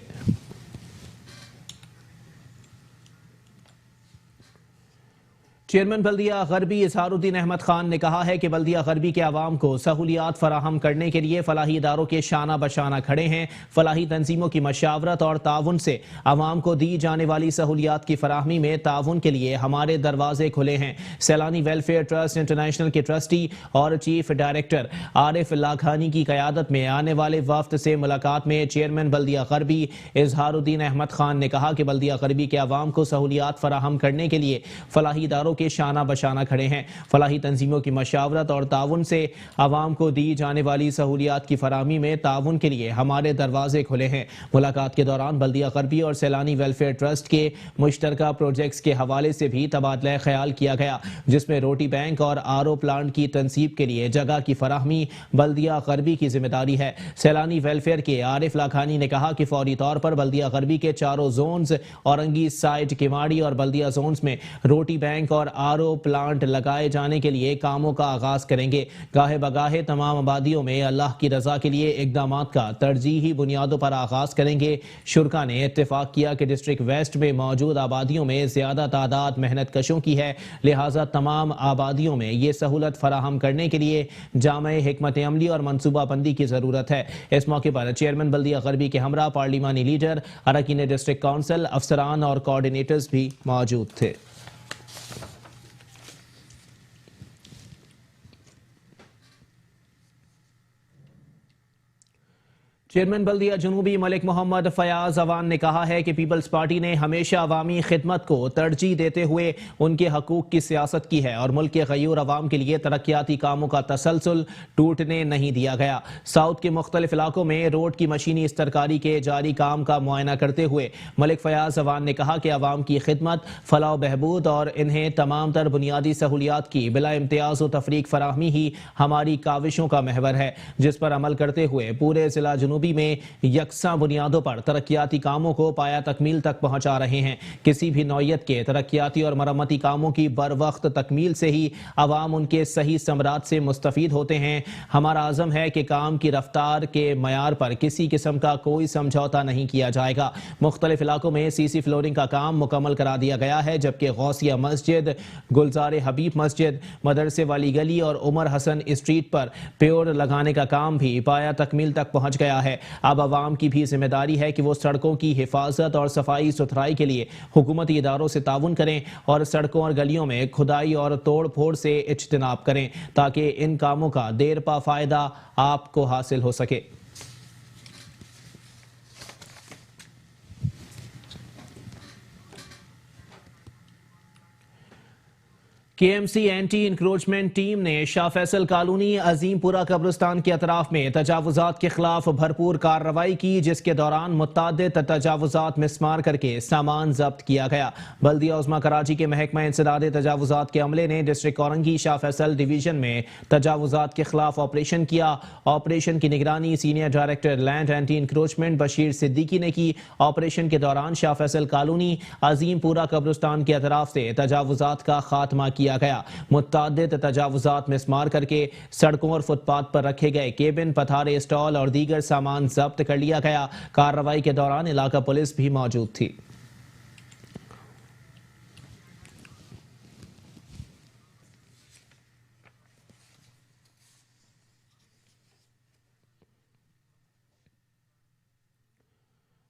चेयरमैन बल्दिया गरबी इजहारुद्दीन अहमद खान ने कहा है कि बल्दिया गरबी के अवाम को सहूलियात फराहम करने के लिए फलाही इदारों के शाना बशाना खड़े हैं। फलाही तंजीमों की मशावरत और ताउन से अवाम को दी जाने वाली सहूलियात की फराहमी में ताउन के लिए हमारे दरवाजे खुले हैं। सैलानी वेलफेयर ट्रस्ट इंटरनेशनल के ट्रस्टी और चीफ डायरेक्टर आरिफ लाखानी की क़यादत में आने वाले वफ्द से मुलाकात में चेयरमैन बल्दिया गरबी इजहारुद्दीन अहमद खान ने कहा कि बल्दिया गरबी के अवाम को सहूलियात फराहम करने के लिए फलाही इदारों के शाना बशाना खड़े हैं। फलाही तंजीमों की मशावरत और ताउन से अवाम को दी जाने वाली सहूलियात की फराहमी में ताउन के लिए हमारे दरवाजे खुले हैं। मुलाकात के दौरान बल्दिया गरबी और सैलानी वेलफेयर ट्रस्ट के मुश्तरका प्रोजेक्ट्स के हवाले से भी तबादला ख्याल किया गया, जिसमें रोटी बैंक और आरओ प्लांट की तंसीब के लिए जगह की फराहमी बल्दिया गरबी की जिम्मेदारी है। सैलानी वेलफेयर के आरिफ लाखानी ने कहा कि फौरी तौर पर बल्दिया गरबी के चारों जोन्स औरंगी साइड, किमाड़ी और बल्दिया जोन्स में रोटी बैंक और आरओ प्लांट लगाए जाने के लिए कामों का आगाज करेंगे। गाहे बगाहे तमाम आबादियों में अल्लाह की रजा के लिए इकदामात का तरजीही बुनियादों पर आगाज करेंगे। शुरा ने इत्तेफाक किया कि डिस्ट्रिक्ट वेस्ट में मौजूद आबादियों में ज्यादा तादाद मेहनत कशों की है, लिहाजा तमाम आबादियों में ये सहूलत फराहम करने के लिए जामे हिकमत अमली और मनसूबाबंदी की जरूरत है। इस मौके पर चेयरमैन बल्दिया गरबी के हमरा पार्लिमानी लीडर, अरकान डिस्ट्रिक्ट काउंसिल, अफसरान और कोऑर्डिनेटर्स भी मौजूद थे। चेयरमैन बल्दिया जनूबी मलिक मोहम्मद फयाज अवान ने कहा है कि पीपल्स पार्टी ने हमेशा अवामी खिदमत को तरजीह देते हुए उनके हकूक की सियासत की है और मुल्क के गयूर अवाम के लिए तरक्याती कामों का तसलसल टूटने नहीं दिया गया। साउथ के मुख्तलिफ इलाकों में रोड की मशीनी इस्तरकारी के जारी काम का मुआयना करते हुए मलिक फयाज अवान ने कहा कि अवाम की खिदमत, फलाह बहबूद और इन्हें तमाम तर बुनियादी सहूलियात की बिला इम्तियाज व तफरीक फराहमी ही हमारी काविशों का महवर है, जिस पर अमल करते हुए पूरे जिला जनूबी में यकसा बुनियादों पर तरक्याती कामों को पाया तकमील तक पहुंचा रहे हैं। किसी भी नौयत के तरक्याती और मरम्मती कामों की बर वक्त तकमील से ही अवाम उनके सही समरात से मुस्तफीद होते हैं। हमारा आज़म है कि काम की रफ्तार के मयार पर किसी किस्म का कोई समझौता नहीं किया जाएगा। मुख्तलिफ इलाकों में सीसी फ्लोरिंग का काम मुकम्मल करा दिया गया है, जबकि गौसिया मस्जिद, गुलजार हबीब मस्जिद, मदरसे वाली गली और उमर हसन स्ट्रीट पर प्योर लगाने का काम भी पाया तकमील तक पहुंच गया है। अब अवाम की भी जिम्मेदारी है कि वो सड़कों की हिफाजत और सफाई सुथराई के लिए हुकूमती इदारों से ताउन करें और सड़कों और गलियों में खुदाई और तोड़ फोड़ से इज्तनाब करें, ताकि इन कामों का देर पा फायदा आपको हासिल हो सके। केएमसी एंटी इंक्रोचमेंट टीम ने शाह फैसल कॉलोनी अजीमपुरा कब्रिस्तान के अतराफ में तजावुजात के खिलाफ भरपूर कार्रवाई की, जिसके दौरान मुत्तादिद तजावुजात मिसमार करके सामान जब्त किया गया। बल्दिया उज़्मा कराची के महकमा इंसदाद तजावुजात के अमले ने डिस्ट्रिक्ट औरंगी शाह फैसल डिवीजन में तजावुजात के खिलाफ ऑपरेशन किया। ऑपरेशन की निगरानी senior director land anti encroachment Bashir Siddiqui ने की। ऑपरेशन के दौरान शाह फैसल कॉलोनी अजीमपुरा कब्रिस्तान के अतराफ से तजावुजात का खात्मा किया लिया गया। मुतअद्दिद तजावुजात मिसमार करके सड़कों और फुटपाथ पर रखे गए केबिन, पथारे, स्टॉल और दीगर सामान जब्त कर लिया गया। कार्रवाई के दौरान इलाका पुलिस भी मौजूद थी।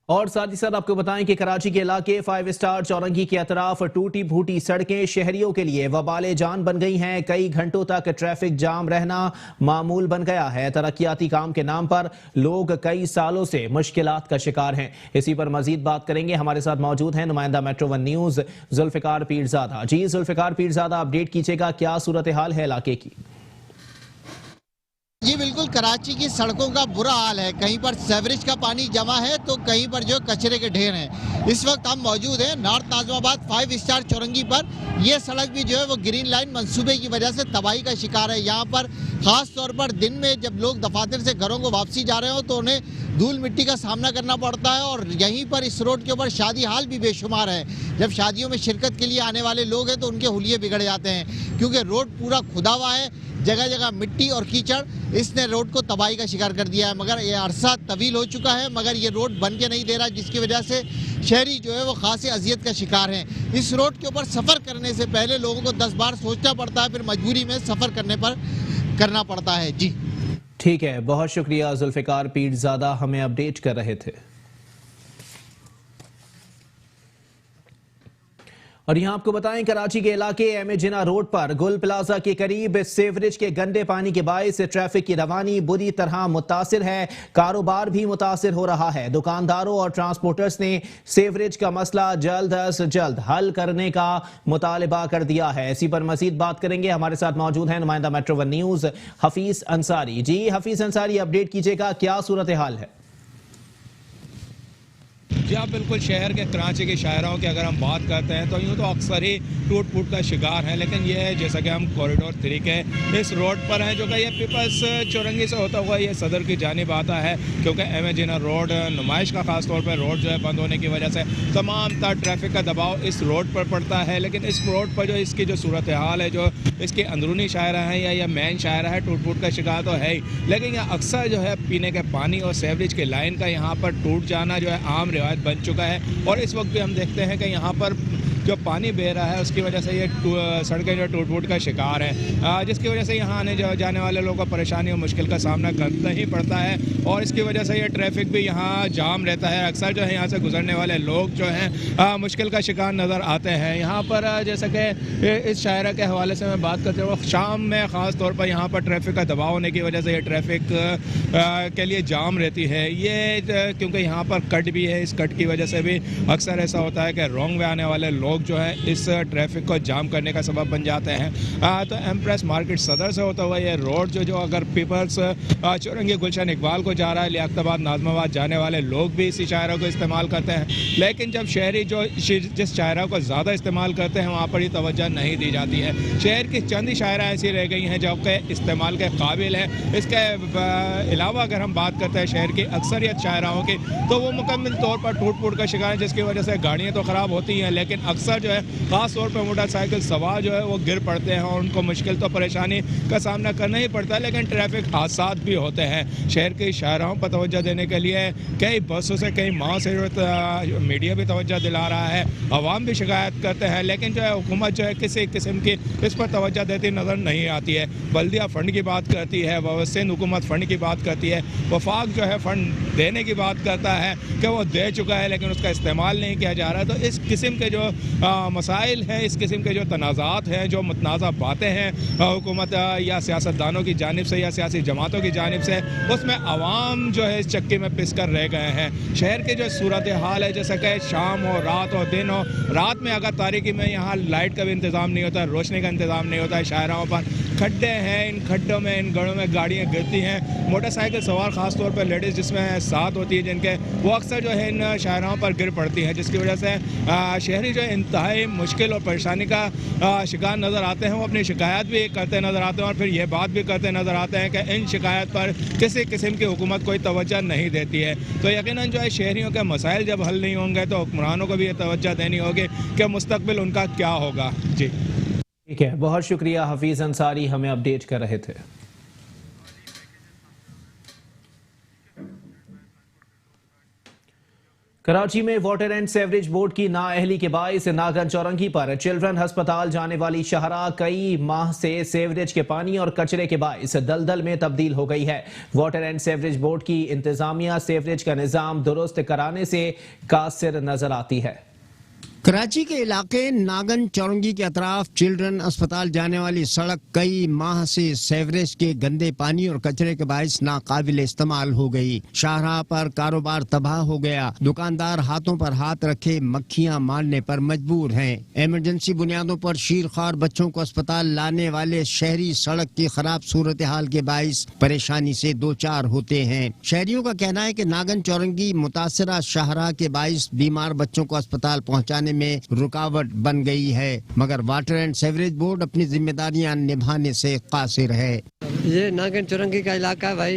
और साथ ही साथ आपको बताएं कि कराची के इलाके 5 स्टार चौरंगी के अतराफ टूटी फूटी सड़कें शहरियों के लिए वबाले जान बन गई हैं। कई घंटों तक ट्रैफिक जाम रहना मामूल बन गया है। तरक्याती काम के नाम पर लोग कई सालों से मुश्किलात का शिकार हैं। इसी पर मजीद बात करेंगे। हमारे साथ मौजूद हैं नुमाइंदा मेट्रो 1 न्यूज जुल्फिकार पीरजादा। जी जुल्फिकार पीरजादा, अपडेट कीजिएगा, क्या सूरत हाल है इलाके की? जी बिल्कुल, कराची की सड़कों का बुरा हाल है। कहीं पर सेवरेज का पानी जमा है तो कहीं पर जो कचरे के ढेर हैं। इस वक्त हम मौजूद हैं नॉर्थ नाज़िमाबाद 5 स्टार चौरंगी पर। यह सड़क भी जो है वो ग्रीन लाइन मंसूबे की वजह से तबाही का शिकार है। यहाँ पर खास तौर पर दिन में जब लोग दफातर से घरों को वापसी जा रहे हो तो उन्हें धूल मिट्टी का सामना करना पड़ता है। और यहीं पर इस रोड के ऊपर शादी हाल भी बेशुमार है। जब शादियों में शिरकत के लिए आने वाले लोग हैं तो उनके हुलिये बिगड़ जाते हैं, क्योंकि रोड पूरा खुदा हुआ है, जगह जगह मिट्टी और कीचड़, इसने रोड को तबाही का शिकार कर दिया है। मगर ये अरसा तवील हो चुका है, मगर ये रोड बन के नहीं दे रहा, जिसकी वजह से शहरी जो है वो खासी अजियत का शिकार हैं। इस रोड के ऊपर सफ़र करने से पहले लोगों को 10 बार सोचना पड़ता है, फिर मजबूरी में सफ़र करने पर करना पड़ता है। जी ठीक है, बहुत शुक्रिया जुल्फिकार पीरजादा, हमें अपडेट कर रहे थे। और यहाँ आपको बताएं, कराची के इलाके एम ए जिना रोड पर गुल प्लाजा के करीब सीवरेज के गंदे पानी के बायस ट्रैफिक की रवानी बुरी तरह मुतासिर है। कारोबार भी मुतासिर हो रहा है। दुकानदारों और ट्रांसपोर्टर्स ने सीवरेज का मसला जल्द अज जल्द हल करने का मुतालबा कर दिया है। इसी पर मजीद बात करेंगे। हमारे साथ मौजूद हैं नुमाइंदा मेट्रो 1 न्यूज हफीज अंसारी। जी हफीज अंसारी, अपडेट कीजिएगा, क्या सूरत हाल है? जी आप बिल्कुल, शहर के कराची के शाहराओं की अगर हम बात करते हैं तो यूँ तो अक्सर ही टूट फूट का शिकार है। लेकिन ये है जैसा कि हम कॉरिडोर 3 के इस रोड पर हैं, जो कि ये पीपल्स चौरंगी से होता हुआ ये सदर की जानिब आता है, क्योंकि एम ए जिना रोड नुमाइश का खास तौर पर रोड जो है बंद होने की वजह से तमाम तर ट्रैफिक का दबाव इस रोड पर पड़ता है। लेकिन इस रोड पर जो इसकी जो सूरत हाल है, जो इसकी अंदरूनी शायरा है या मेन शायरा है, टूट फूट का शिकार तो है ही, लेकिन यह अक्सर जो है पीने के पानी और सेवरेज की लाइन का यहाँ पर टूट जाना जो है आम रिवायत बन चुका है। और इस वक्त भी हम देखते हैं कि यहाँ पर जो पानी बह रहा है उसकी वजह से ये सड़कें जो टूट फूट का शिकार है, जिसकी वजह से यहाँ आने जाने वाले लोगों को परेशानी और मुश्किल का सामना करना ही पड़ता है। और इसकी वजह से ये ट्रैफिक भी यहाँ जाम रहता है। अक्सर जो है यहाँ से गुजरने वाले लोग जो हैं मुश्किल का शिकार नज़र आते हैं। यहाँ पर जैसा कि इस शायरा के हवाले से मैं बात करते हुए, शाम में ख़ास तौर पर यहाँ पर ट्रैफिक का दबाव होने की वजह से ये ट्रैफिक के लिए जाम रहती है। ये क्योंकि यहाँ पर कट भी है, इस कट की वजह से भी अक्सर ऐसा होता है कि रॉन्ग वे आने वाले लोग जो है इस ट्रैफिक को जाम करने का सबब बन जाते हैं। तो एम्प्रेस मार्केट सदर से होता हुआ ये रोड जो अगर पीपल्स चौरंगी गुलशन इकबाल को जा रहा है, लियाकताबाद नाज़िमाबाद जाने वाले लोग भी इसी शायरा को इस्तेमाल करते हैं। लेकिन जब शहरी जो जिस शायरा को ज़्यादा इस्तेमाल करते हैं वहाँ पर ही तवज्जो नहीं दी जाती है। शहर की चंद ही शायरा ऐसी रह गई हैं जो कि इस्तेमाल के काबिल है। इसके अलावा अगर हम बात करते हैं शहर की अक्सरियत शायराओं की, तो वो मुकम्मल तौर पर टूट फूट का शिकार है, जिसकी वजह से गाड़ियाँ तो ख़राब होती हैं, लेकिन अक्सर जो है ख़ास तौर पर मोटरसाइकिल सवार जो है वो गिर पड़ते हैं और उनको मुश्किल तो परेशानी का सामना करना ही पड़ता है। लेकिन ट्रैफिक हादसात भी होते हैं। शहर के शाहराहों पर तवज्जो देने के लिए कई बसों से कई माह से मीडिया भी तवज्जो दिला रहा है, अवाम भी शिकायत करते हैं, लेकिन जो है हुकूमत जो है किसी किस्म की इस पर तवज्जो देती नज़र नहीं आती है। बल्दिया फ़ंड की बात करती है, सिंध हुकूमत फ़ंड की बात करती है, वफाक जो है फ़ंड देने की बात करता है कि वो दे चुका है लेकिन उसका इस्तेमाल नहीं किया जा रहा है। तो इस किस्म के जो मसाइल हैं, इस किस्म के जो तनाज़ात हैं, जो मुतनाज़ा बातें हैं हुकूमत या सियासतदानों की जानिब से या सियासी जमातों की जानिब से, उसमें अवाम जो है इस चक्की में पिस कर रह गए हैं। शहर की जो सूरत हाल है, जैसा कि शाम हो रात हो दिन हो, रात में अगर तारीकी में यहाँ लाइट का भी इंतज़ाम नहीं होता, रोशनी का इंतज़ाम नहीं होता है, शाहराओं पर खड्डे हैं, इन खड्डों में इन गढ़ों में गाड़ियाँ गिरती हैं। मोटरसाइकिल सवार ख़ास तौर पर लेडीज़ जिसमें साथ होती है जिनके, वो अक्सर जो है इन शाहराओं पर गिर पड़ती हैं, जिसकी वजह से शहरी जो इंतहाई मुश्किल और परेशानी का शिकार नज़र आते हैं। वो अपनी शिकायत भी करते नज़र आते हैं और फिर ये बात भी करते नज़र आते हैं कि इन शिकायत पर किसी किस्म की हुकूमत कोई तवज्जो नहीं देती है। तो यकीनन जो है शहरियों के मसाइल जब हल नहीं होंगे तो हुक्मरानों को भी ये तवज्जो देनी होगी कि मुस्तकबिल उनका क्या होगा। जी ठीक है, बहुत शुक्रिया हफीज अंसारी, हमें अपडेट कर रहे थे। कराची में वाटर एंड सेवरेज बोर्ड की नाअहली के बाइस नागन चौरंगी पर चिल्ड्रन अस्पताल जाने वाली शाहरा कई माह से सेवरेज के पानी और कचरे के बाइस दलदल में तब्दील हो गई है। वाटर एंड सेवरेज बोर्ड की इंतजामिया सेवरेज का निजाम दुरुस्त कराने से कासिर नजर आती है। कराची के इलाके नागन चौरंगी के अतराफ चिल्ड्रन अस्पताल जाने वाली सड़क कई माह से सेवरेज के गंदे पानी और कचरे के बाइस नाकाबिल इस्तेमाल हो गई। शाहराह पर कारोबार तबाह हो गया। दुकानदार हाथों पर हाथ रखे मक्खियां मारने पर मजबूर हैं। इमरजेंसी बुनियादों पर शीरखार बच्चों को अस्पताल लाने वाले शहरी सड़क की खराब सूरत हाल के बाइस परेशानी से दो चार होते हैं। शहरियों का कहना है कि नागन चौरंगी मुतासरा शाहराह के बाइस बीमार बच्चों को अस्पताल पहुँचाने में रुकावट बन गई है, मगर वाटर एंड सेवरेज बोर्ड अपनी जिम्मेदारियां निभाने से कासिर है। ये नागन चौरंगी का इलाका है भाई,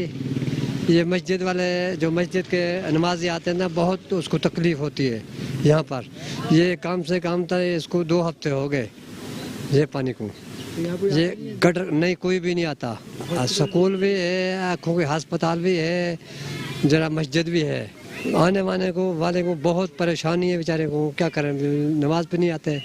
ये मस्जिद वाले जो मस्जिद के नमाजी आते हैं ना, बहुत उसको तकलीफ होती है यहाँ पर। ये काम से काम था, इसको 2 हफ्ते हो गए ये पानी को, ये गटर नहीं कोई भी नहीं आता। स्कूल भी है, आँखों के अस्पताल भी है, जरा मस्जिद भी है। आने वाले को बहुत परेशानी है बेचारे को, क्या करें, नमाज पे नहीं आते।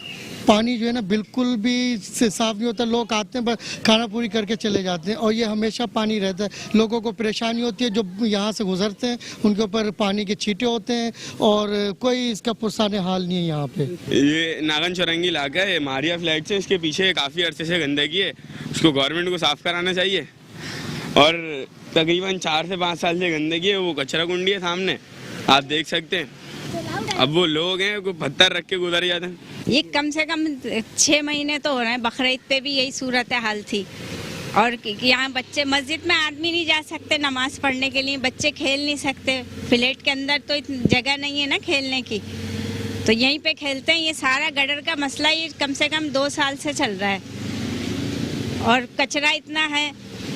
पानी जो है ना बिल्कुल भी साफ नहीं होता। लोग आते हैं बस खाना पूरी करके चले जाते हैं और ये हमेशा पानी रहता है। लोगों को परेशानी होती है, जो यहाँ से गुजरते हैं उनके ऊपर पानी के छींटे होते हैं और कोई इसका पुरसाने हाल नहीं है यहाँ पे। ये नागन चौरंगी इलाका है, मारिया फ्लैट से इसके पीछे काफ़ी अरसे से गंदगी है, उसको गवर्नमेंट को साफ कराना चाहिए। और तकरीबन 4 से 5 साल से गंदगी है, वो कचरा कुंडी है सामने, आप देख सकते हैं। अब वो लोग हैं कोई पत्थर रख के गुजर जाते हैं। ये कम से कम 6 महीने तो हो रहे हैं, बकरीद पे भी यही सूरत हाल थी। और यहाँ बच्चे, मस्जिद में आदमी नहीं जा सकते नमाज पढ़ने के लिए, बच्चे खेल नहीं सकते, फ्लैट के अंदर तो इतनी जगह नहीं है ना खेलने की, तो यहीं पे खेलते हैं। ये सारा गटर का मसला ये कम से कम 2 साल से चल रहा है। और कचरा इतना है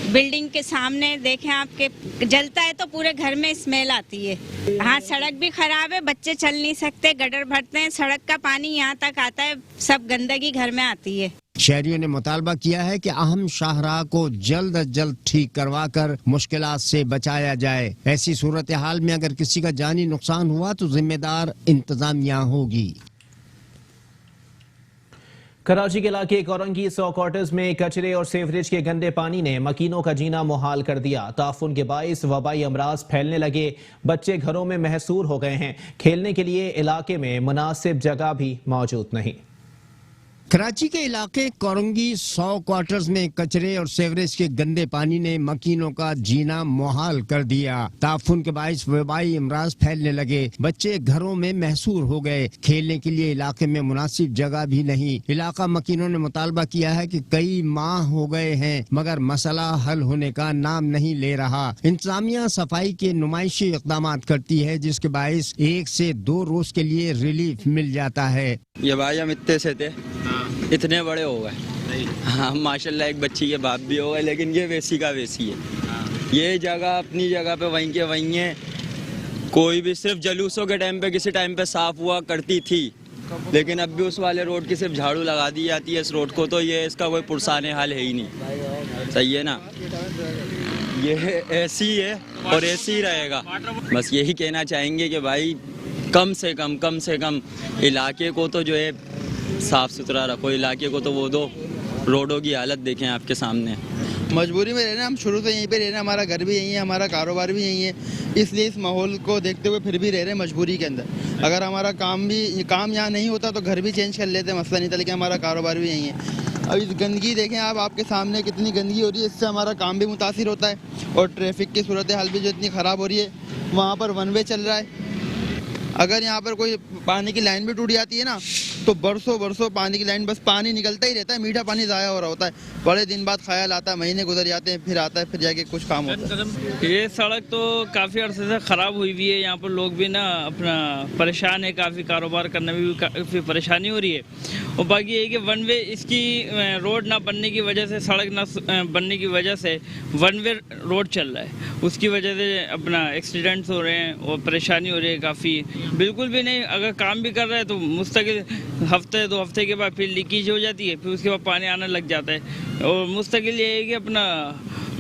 बिल्डिंग के सामने, देखें आपके, जलता है तो पूरे घर में स्मेल आती है। हाँ, सड़क भी खराब है, बच्चे चल नहीं सकते, गटर भरते हैं, सड़क का पानी यहाँ तक आता है, सब गंदगी घर में आती है। शहरियों ने मुतालबा किया है कि अहम शाहराह को जल्द अज जल्द ठीक करवा कर मुश्किलात से बचाया जाए। ऐसी सूरत हाल में अगर किसी का जानी नुकसान हुआ तो जिम्मेदार इंतजामिया होगी। कराची के इलाके कोरंगी 100 क्वार्टर्स में कचरे और सेवरेज के गंदे पानी ने मकीनों का जीना मुहाल कर दिया। ताफुन के बाइस वबाई अमराज फैलने लगे, बच्चे घरों में महसूर हो गए हैं, खेलने के लिए इलाके में मुनासिब जगह भी मौजूद नहीं। कराची के इलाके कोरंगी 100 क्वार्टर्स में कचरे और सेवरेज के गंदे पानी ने मकीनों का जीना मुहाल कर दिया। ताफुन के बाइस वबाई अमराज फैलने लगे, बच्चे घरों में महसूर हो गए, खेलने के लिए इलाके में मुनासिब जगह भी नहीं। इलाका मकीनों ने मुतालबा किया है कि कई माह हो गए हैं मगर मसला हल होने का नाम नहीं ले रहा। इंतजामिया सफाई के नुमाइशी इकदाम करती है जिसके बाइस 1 से 2 रोज के लिए रिलीफ मिल जाता है। ये भाई हम इतने से थे, इतने बड़े हो गए, हाँ माशाल्लाह, एक बच्ची के बाप भी हो गए, लेकिन ये वैसी का वैसी है। ये जगह अपनी जगह पे वहीं के वहीं है। कोई भी सिर्फ जलूसों के टाइम पे किसी टाइम पे साफ हुआ करती थी, लेकिन अब भी उस वाले रोड की सिर्फ झाड़ू लगा दी जाती है इस रोड को, तो ये इसका कोई पुरसाने हाल है ही नहीं। सही है ना, ये ऐसी है और ऐसी ही रहेगा। बस यही कहना चाहेंगे कि भाई कम से कम इलाके को तो जो है साफ सुथरा रखो, इलाके को तो वो दो। रोडों की हालत देखें आपके सामने। मजबूरी में रहना, हम शुरू से यहीं पे रहना, हमारा घर भी यहीं है, हमारा कारोबार भी यहीं है, इसलिए इस माहौल को देखते हुए फिर भी रह रहे हैं मजबूरी के अंदर। अगर हमारा काम यहाँ नहीं होता तो घर भी चेंज कर लेते, मसला नहीं था, लेकिन हमारा कारोबार भी यहीं है। अब इस गंदगी देखें आप, आपके सामने कितनी गंदगी हो रही है, इससे हमारा काम भी मुतासिर होता है और ट्रैफिक की सूरत हाल भी जो इतनी ख़राब हो रही है। वहाँ पर 1 वे चल रहा है, अगर यहाँ पर कोई पानी की लाइन भी टूट जाती है ना तो बरसों पानी की लाइन, बस पानी निकलता ही रहता है, मीठा पानी ज़ाया हो रहा होता है। बड़े दिन बाद ख्याल आता है, महीने गुजर जाते हैं, फिर आता है, फिर जाके कुछ काम होता है। ये सड़क तो काफ़ी अर्से से ख़राब हुई हुई है, यहाँ पर लोग भी ना अपना परेशान है, काफ़ी कारोबार करने में भी काफ़ी परेशानी हो रही है। और बाकी ये कि 1 वे, इसकी रोड ना बनने की वजह से, सड़क ना बनने की वजह से 1 वे रोड चल रहा है, उसकी वजह से अपना एक्सीडेंट्स हो रहे हैं और परेशानी हो रही है काफ़ी। बिल्कुल भी नहीं, अगर काम भी कर रहे हैं तो मुस्तकिल हफ्ते 2 हफ्ते के बाद फिर लीकेज हो जाती है, फिर उसके बाद पानी आने लग जाता है। और मुस्तकिल ये है कि अपना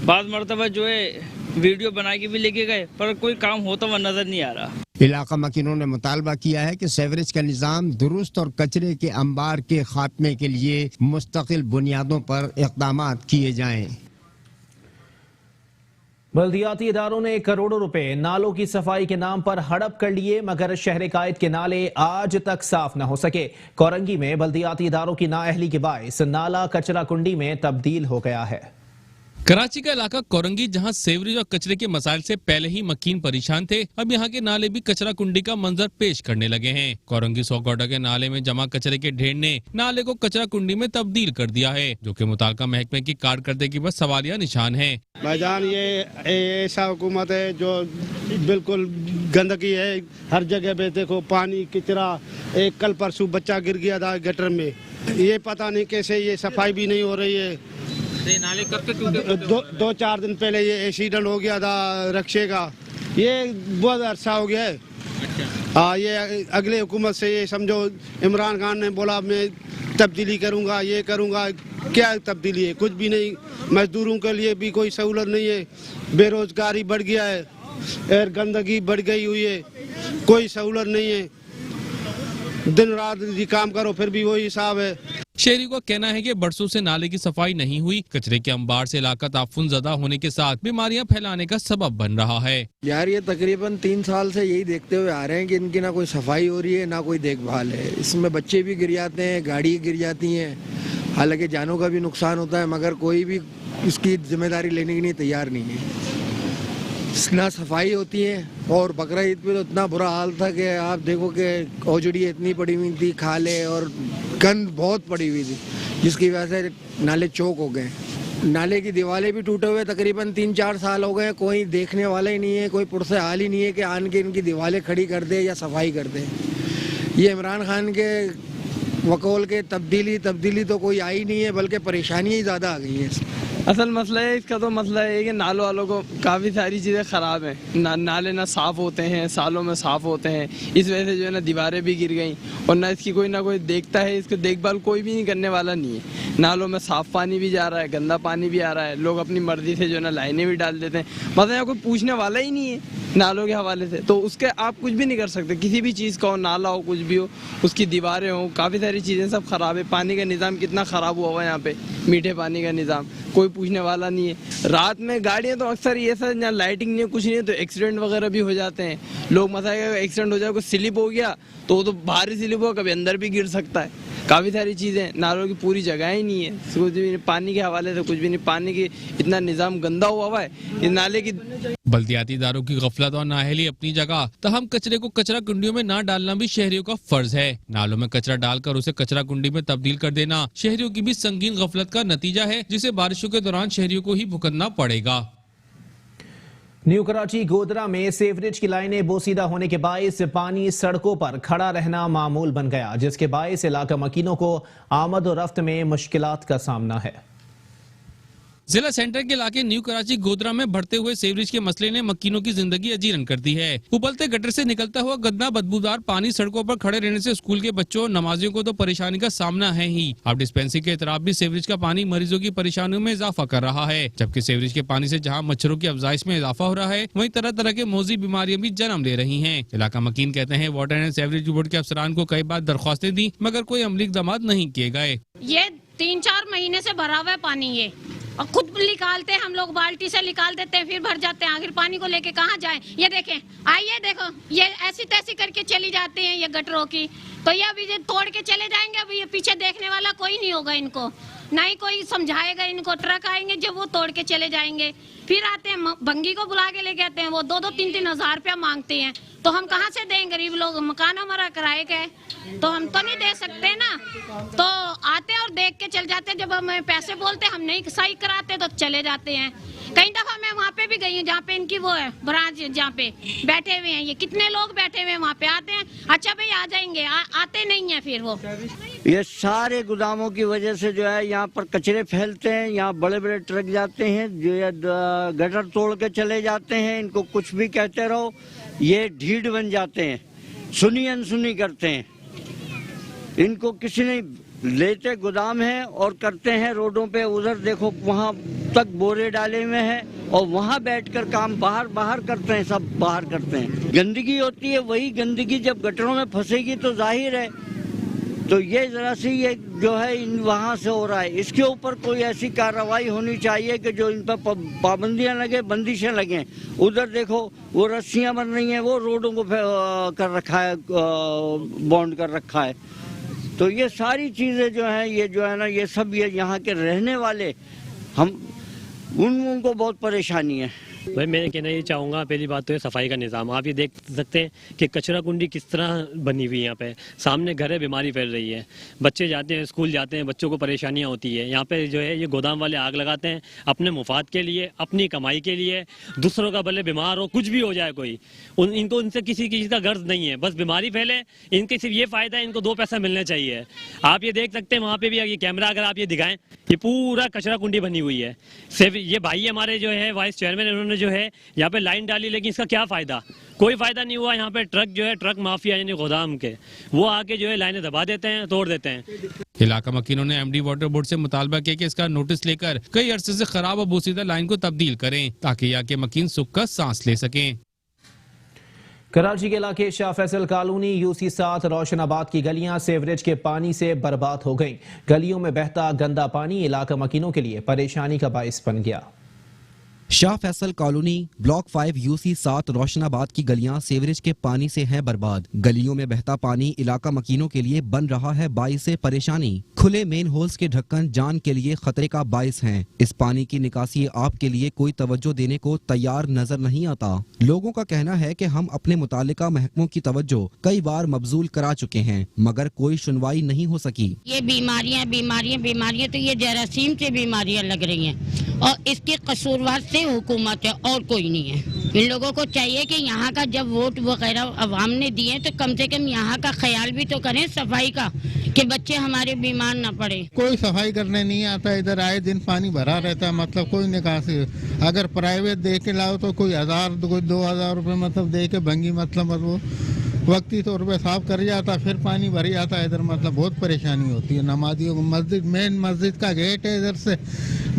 बाद मरतबा जो है वीडियो बना के भी लेके गए, पर कोई काम होता हुआ नजर नहीं आ रहा। इलाका मकीनों ने मुतालबा किया है कि सीवरेज का निज़ाम दुरुस्त और कचरे के अंबार के खात्मे के लिए मुस्तकिल बुनियादों पर इक़दाम किए जाएं। बल्दियाती इदारों ने करोड़ों रुपए नालों की सफाई के नाम पर हड़प कर लिए, मगर शहर कायद के नाले आज तक साफ न हो सके। कोरंगी में बल्दियाती इदारों की नाअहली के बायस नाला कचरा कुंडी में तब्दील हो गया है। कराची का इलाका कोरंगी, जहां सेवरेज और कचरे के मसाइल से पहले ही मकीन परेशान थे, अब यहां के नाले भी कचरा कुंडी का मंजर पेश करने लगे हैं। कोरंगी सोकोटा के नाले में जमा कचरे के ढेर ने नाले को कचरा कुंडी में तब्दील कर दिया है, जो कि मुताल्लिका महकमे की कारकर्दगी पर सवालिया निशान है। भाईजान, ये ऐसा हुकूमत है जो बिल्कुल गंदगी है हर जगह पे। देखो पानी कचरा, एक कल परसों बच्चा गिर गया था गटर में, ये पता नहीं कैसे ये सफाई भी नहीं हो रही है। नाले कब से टूटे? 2-4 दिन पहले ये एक्सीडेंट हो गया था रक्शे का, ये बहुत अरसा हो गया है। हाँ, ये अगले हुकूमत से ये समझो, इमरान खान ने बोला मैं तब्दीली करूँगा, ये करूँगा, क्या तब्दीली है? कुछ भी नहीं। मजदूरों के लिए भी कोई सहूलत नहीं है, बेरोजगारी बढ़ गया है और गंदगी बढ़ गई हुई है, कोई सहूलत नहीं है। दिन रात काम करो फिर भी वही हिसाब है। शहरी का कहना है कि बरसों से नाले की सफाई नहीं हुई, कचरे के अंबार से इलाका ताफुन ज़दा होने के साथ बीमारियां फैलाने का सबब बन रहा है। यार, ये तकरीबन 3 साल से यही देखते हुए आ रहे हैं कि इनकी ना कोई सफाई हो रही है ना कोई देखभाल है। इसमें बच्चे भी गिर जाते हैं, गाड़ी गिर जाती है, हालांकि जानों का भी नुकसान होता है, मगर कोई भी इसकी जिम्मेदारी लेने के लिए तैयार नहीं है। ना सफाई होती है, और बकरा ईद पे तो इतना बुरा हाल था कि आप देखो कि औजड़ी इतनी पड़ी हुई थी, खाले और गंद बहुत पड़ी हुई थी, जिसकी वजह से नाले चौक हो गए। नाले की दीवारें भी टूटे हुए तकरीबन 3-4 साल हो गए, कोई देखने वाला ही नहीं है, कोई पुरसे हाल ही नहीं है कि आन के इनकी दीवारें खड़ी कर दे या सफाई कर दे। ये इमरान खान के वकौल के तब्दीली तो कोई आई नहीं है, बल्कि परेशानियाँ ही ज़्यादा आ गई हैं। असल मसला है इसका, तो मसला है कि नालों वालों को काफ़ी सारी चीज़ें ख़राब हैं। नाले ना साफ़ होते हैं, सालों में साफ़ होते हैं, इस वजह से जो है ना दीवारें भी गिर गई, और ना इसकी कोई ना कोई देखता है, इसकी देखभाल कोई भी नहीं करने वाला नहीं है। नालों में साफ़ पानी भी जा रहा है, गंदा पानी भी आ रहा है, लोग अपनी मर्जी से जो है ना लाइनें भी डाल देते हैं। मतलब यहाँ कोई पूछने वाला ही नहीं है नालों के हवाले से, तो उसके आप कुछ भी नहीं कर सकते। किसी भी चीज़ का हो, नाला हो, कुछ भी हो, उसकी दीवारें हो, काफ़ी सारी चीज़ें सब ख़राब है। पानी का निज़ाम कितना ख़राब हुआ हुआ है यहाँ पे, मीठे पानी का निज़ाम, कोई पूछने वाला नहीं है। रात में गाड़ियाँ तो अक्सर ये सब, यहाँ लाइटिंग नहीं है, कुछ नहीं है, तो एक्सीडेंट वगैरह भी हो जाते हैं। लोग मतलब एक्सीडेंट हो जाए, कुछ स्लिप हो गया तो वो तो बाहर ही स्लिप हुआ, कभी अंदर भी गिर सकता है। काफ़ी सारी चीज़ें, नालों की पूरी जगह ही नहीं है, कुछ भी नहीं, पानी के हवाले से कुछ भी नहीं, पानी की इतना निज़ाम गंदा हुआ है। ये नाले की बल्दियाती इदारों की गफलत और नाअहली अपनी जगह, तहम कचरे को कचरा कुंडियों में ना डालना भी शहरियों का फर्ज है। नालों में कचरा डालकर उसे कचरा कुंडी में तब्दील कर देना शहरियों की भी संगीन गफलत का नतीजा है, जिसे बारिशों के दौरान शहरियों को ही भुगतना पड़ेगा। न्यू कराची गोदरा में सेवरेज की लाइनें बोसीदा होने के बायस पानी सड़कों पर खड़ा रहना मामूल बन गया, जिसके बायस इलाका मकीनों को आमद और रफ्त में मुश्किलात का सामना है। जिला सेंटर के इलाके न्यू कराची गोदरा में बढ़ते हुए सेवरेज के मसले ने मकीनों की जिंदगी अजीरन कर दी है। उबलते गटर से निकलता हुआ गंदा बदबूदार पानी सड़कों पर खड़े रहने से स्कूल के बच्चों और नमाजियों को तो परेशानी का सामना है ही। अब डिस्पेंसरी के इतराफ भी सेवरेज का पानी मरीजों की परेशानियों में इजाफा कर रहा है, जबकि सेवरेज के पानी से जहां मच्छरों की अफजाइश में इजाफा हो रहा है, वहीं तरह तरह के मौजी बीमारियां भी जन्म ले रही हैं। इलाका मकीन कहते हैं वाटर एंड सेवरेज बोर्ड के अफसरान को कई बार दरख्वास्तें दी, मगर कोई अमली इक़दाम नहीं किए गए। ये 3-4 महीने से भरा हुआ है पानी, ये और खुद निकालते हैं, हम लोग बाल्टी से निकाल देते हैं, फिर भर जाते हैं। आखिर पानी को लेके कहाँ जाएं? ये देखें, आइए देखो, ये ऐसी तैसी करके चली जाते हैं ये गटरों की, तो ये अभी ये तोड़ के चले जाएंगे। अभी ये पीछे देखने वाला कोई नहीं होगा इनको, ना ही कोई समझाएगा इनको। ट्रक आएंगे जब वो तोड़ के चले जाएंगे, फिर आते हैं भंगी को बुला के लेके आते हैं, वो 2-3 हज़ार रुपया मांगते हैं, तो हम कहाँ से दें? गरीब लोग, मकान हमारा किराए का है, तो हम तो नहीं दे सकते ना। तो आते और देख के चल जाते, जब हमें पैसे बोलते हम नहीं सही कराते तो चले जाते हैं। कई दफा मैं वहाँ पे भी गई हूँ जहाँ पे इनकी वो है ब्रांच, जहाँ पे बैठे हुए हैं ये, कितने लोग बैठे हुए हैं वहाँ पे। आते हैं, अच्छा भाई आ जाएंगे, आते नहीं है फिर वो। ये सारे गोदामों की वजह से जो है यहाँ पर कचरे फैलते हैं, यहाँ बड़े बड़े ट्रक जाते हैं जो है गटर तोड़ के चले जाते हैं। इनको कुछ भी कहते रहो, ये ढीठ बन जाते हैं, सुनी अनसुनी करते हैं। इनको किसी ने लेते गोदाम है और करते हैं रोडों पे। उधर देखो वहाँ तक बोरे डाले हुए हैं और वहाँ बैठकर काम बाहर करते हैं, सब बाहर करते हैं। गंदगी होती है, वही गंदगी जब गटरों में फंसेगी तो जाहिर है, तो ये जरा सी ये जो है इन वहाँ से हो रहा है। इसके ऊपर कोई ऐसी कार्रवाई होनी चाहिए कि जो इन पर पाबंदियां लगे, बंदिशें लगे। उधर देखो वो रस्सियां बन रही हैं, वो रोडों को कर रखा है, बॉन्ड कर रखा है। तो ये सारी चीजें जो है ये जो है ना, ये सब ये यहाँ के रहने वाले हम उनको बहुत परेशानी है। भाई मैं कहना ये चाहूँगा, पहली बात तो है सफाई का निज़ाम। आप ये देख सकते हैं कि कचरा कुंडी किस तरह बनी हुई है। यहाँ पे सामने घर है, बीमारी फैल रही है, बच्चे जाते हैं स्कूल जाते हैं, बच्चों को परेशानियाँ होती है। यहाँ पे जो है ये गोदाम वाले आग लगाते हैं अपने मुफाद के लिए, अपनी कमाई के लिए। दूसरों का भले बीमार हो, कुछ भी हो जाए कोई, इनको इनसे किसी चीज़ का गर्ज नहीं है, बस बीमारी फैले, इनके सिर्फ ये फ़ायदा है, इनको 2 पैसा मिलने चाहिए। आप ये देख सकते हैं वहाँ पे भी ये कैमरा अगर आप ये दिखाएं, ये पूरा कचरा कुंडी बनी हुई है। सिर्फ ये भाई हमारे जो है वाइस चेयरमैन, उन्होंने जो है यहाँ पे लाइन डाली, लेकिन इसका क्या फायदा? कोई फायदा नहीं हुआ। यहाँ पे ट्रक जो है, ट्रक माफिया यानी गोदाम के, वो आके जो है लाइनें दबा देते हैं, तोड़ देते हैं। इलाका मकीनों ने एमडी वाटर बोर्ड से मुतालबा किया कि इसका नोटिस लेकर कई अरसे से खराब और बोसीदा लाइन को तब्दील करें ताकि यहाँ के मकीन सुख का सांस ले सकें। कराची के इलाके शाह फैसल कॉलोनी यूसी 7 रोशनाबाद की गलियां सीवरेज के पानी से बर्बाद हो गईं। गलियों में बहता गंदा पानी इलाका मकीनों के लिए परेशानी का बाइस बन गया। Shah Faisal colony block 5 UC 7 Roshanabad की गलियां सीवरेज के पानी से हैं बर्बाद। गलियों में बहता पानी इलाका मकीनों के लिए बन रहा है बाइस परेशानी। खुले मेन होल्स के ढक्कन जान के लिए खतरे का बाइस हैं। इस पानी की निकासी आपके लिए कोई तवज्जो देने को तैयार नजर नहीं आता। लोगों का कहना है कि हम अपने मुतालिका महकमों की तवज्जो कई बार मबजूल करा चुके हैं, मगर कोई सुनवाई नहीं हो सकी। ये बीमारियां तो ये जरासीम से बीमारियां लग रही हैं और इसके कसूरवार से हुकूमत है और कोई नहीं है। इन लोगों को चाहिए कि यहाँ का जब वोट वगैरह अवाम ने दिए तो कम से कम यहाँ का ख्याल भी तो करें सफाई का, कि बच्चे हमारे बीमार ना पड़े। कोई सफाई करने नहीं आता, इधर आए दिन पानी भरा रहता है, मतलब कोई निकासी। अगर प्राइवेट दे के लाओ तो कोई 1000 कोई 2000 रुपए मतलब दे के भंगी मतलब वो वक्ती तौर पे साफ कर जाता, फिर पानी भर जाता है। इधर मतलब बहुत परेशानी होती है नमाजियों को। मस्जिद मेन मस्जिद का गेट है, इधर से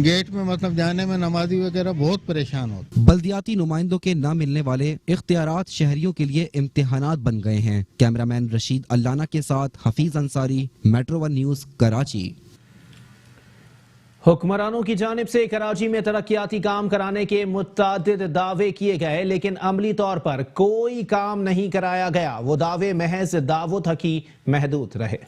गेट में मतलब जाने में नमाजी वगैरह बहुत परेशान होते। बल्दियाती नुमाइंदों के न मिलने वाले इख्तियारात शहरियों के लिए इम्तिहानात बन गए हैं। कैमरामैन रशीद अल्लाना के साथ हफीज अंसारी, मेट्रो 1 न्यूज, कराची। हुक्मरानों की जानिब से कराची में तरक्याती काम कराने के मुतअद्दिद दावे किए गए, लेकिन अमली तौर पर कोई काम नहीं कराया गया। वो दावे महज दावों तक ही महदूद रहे।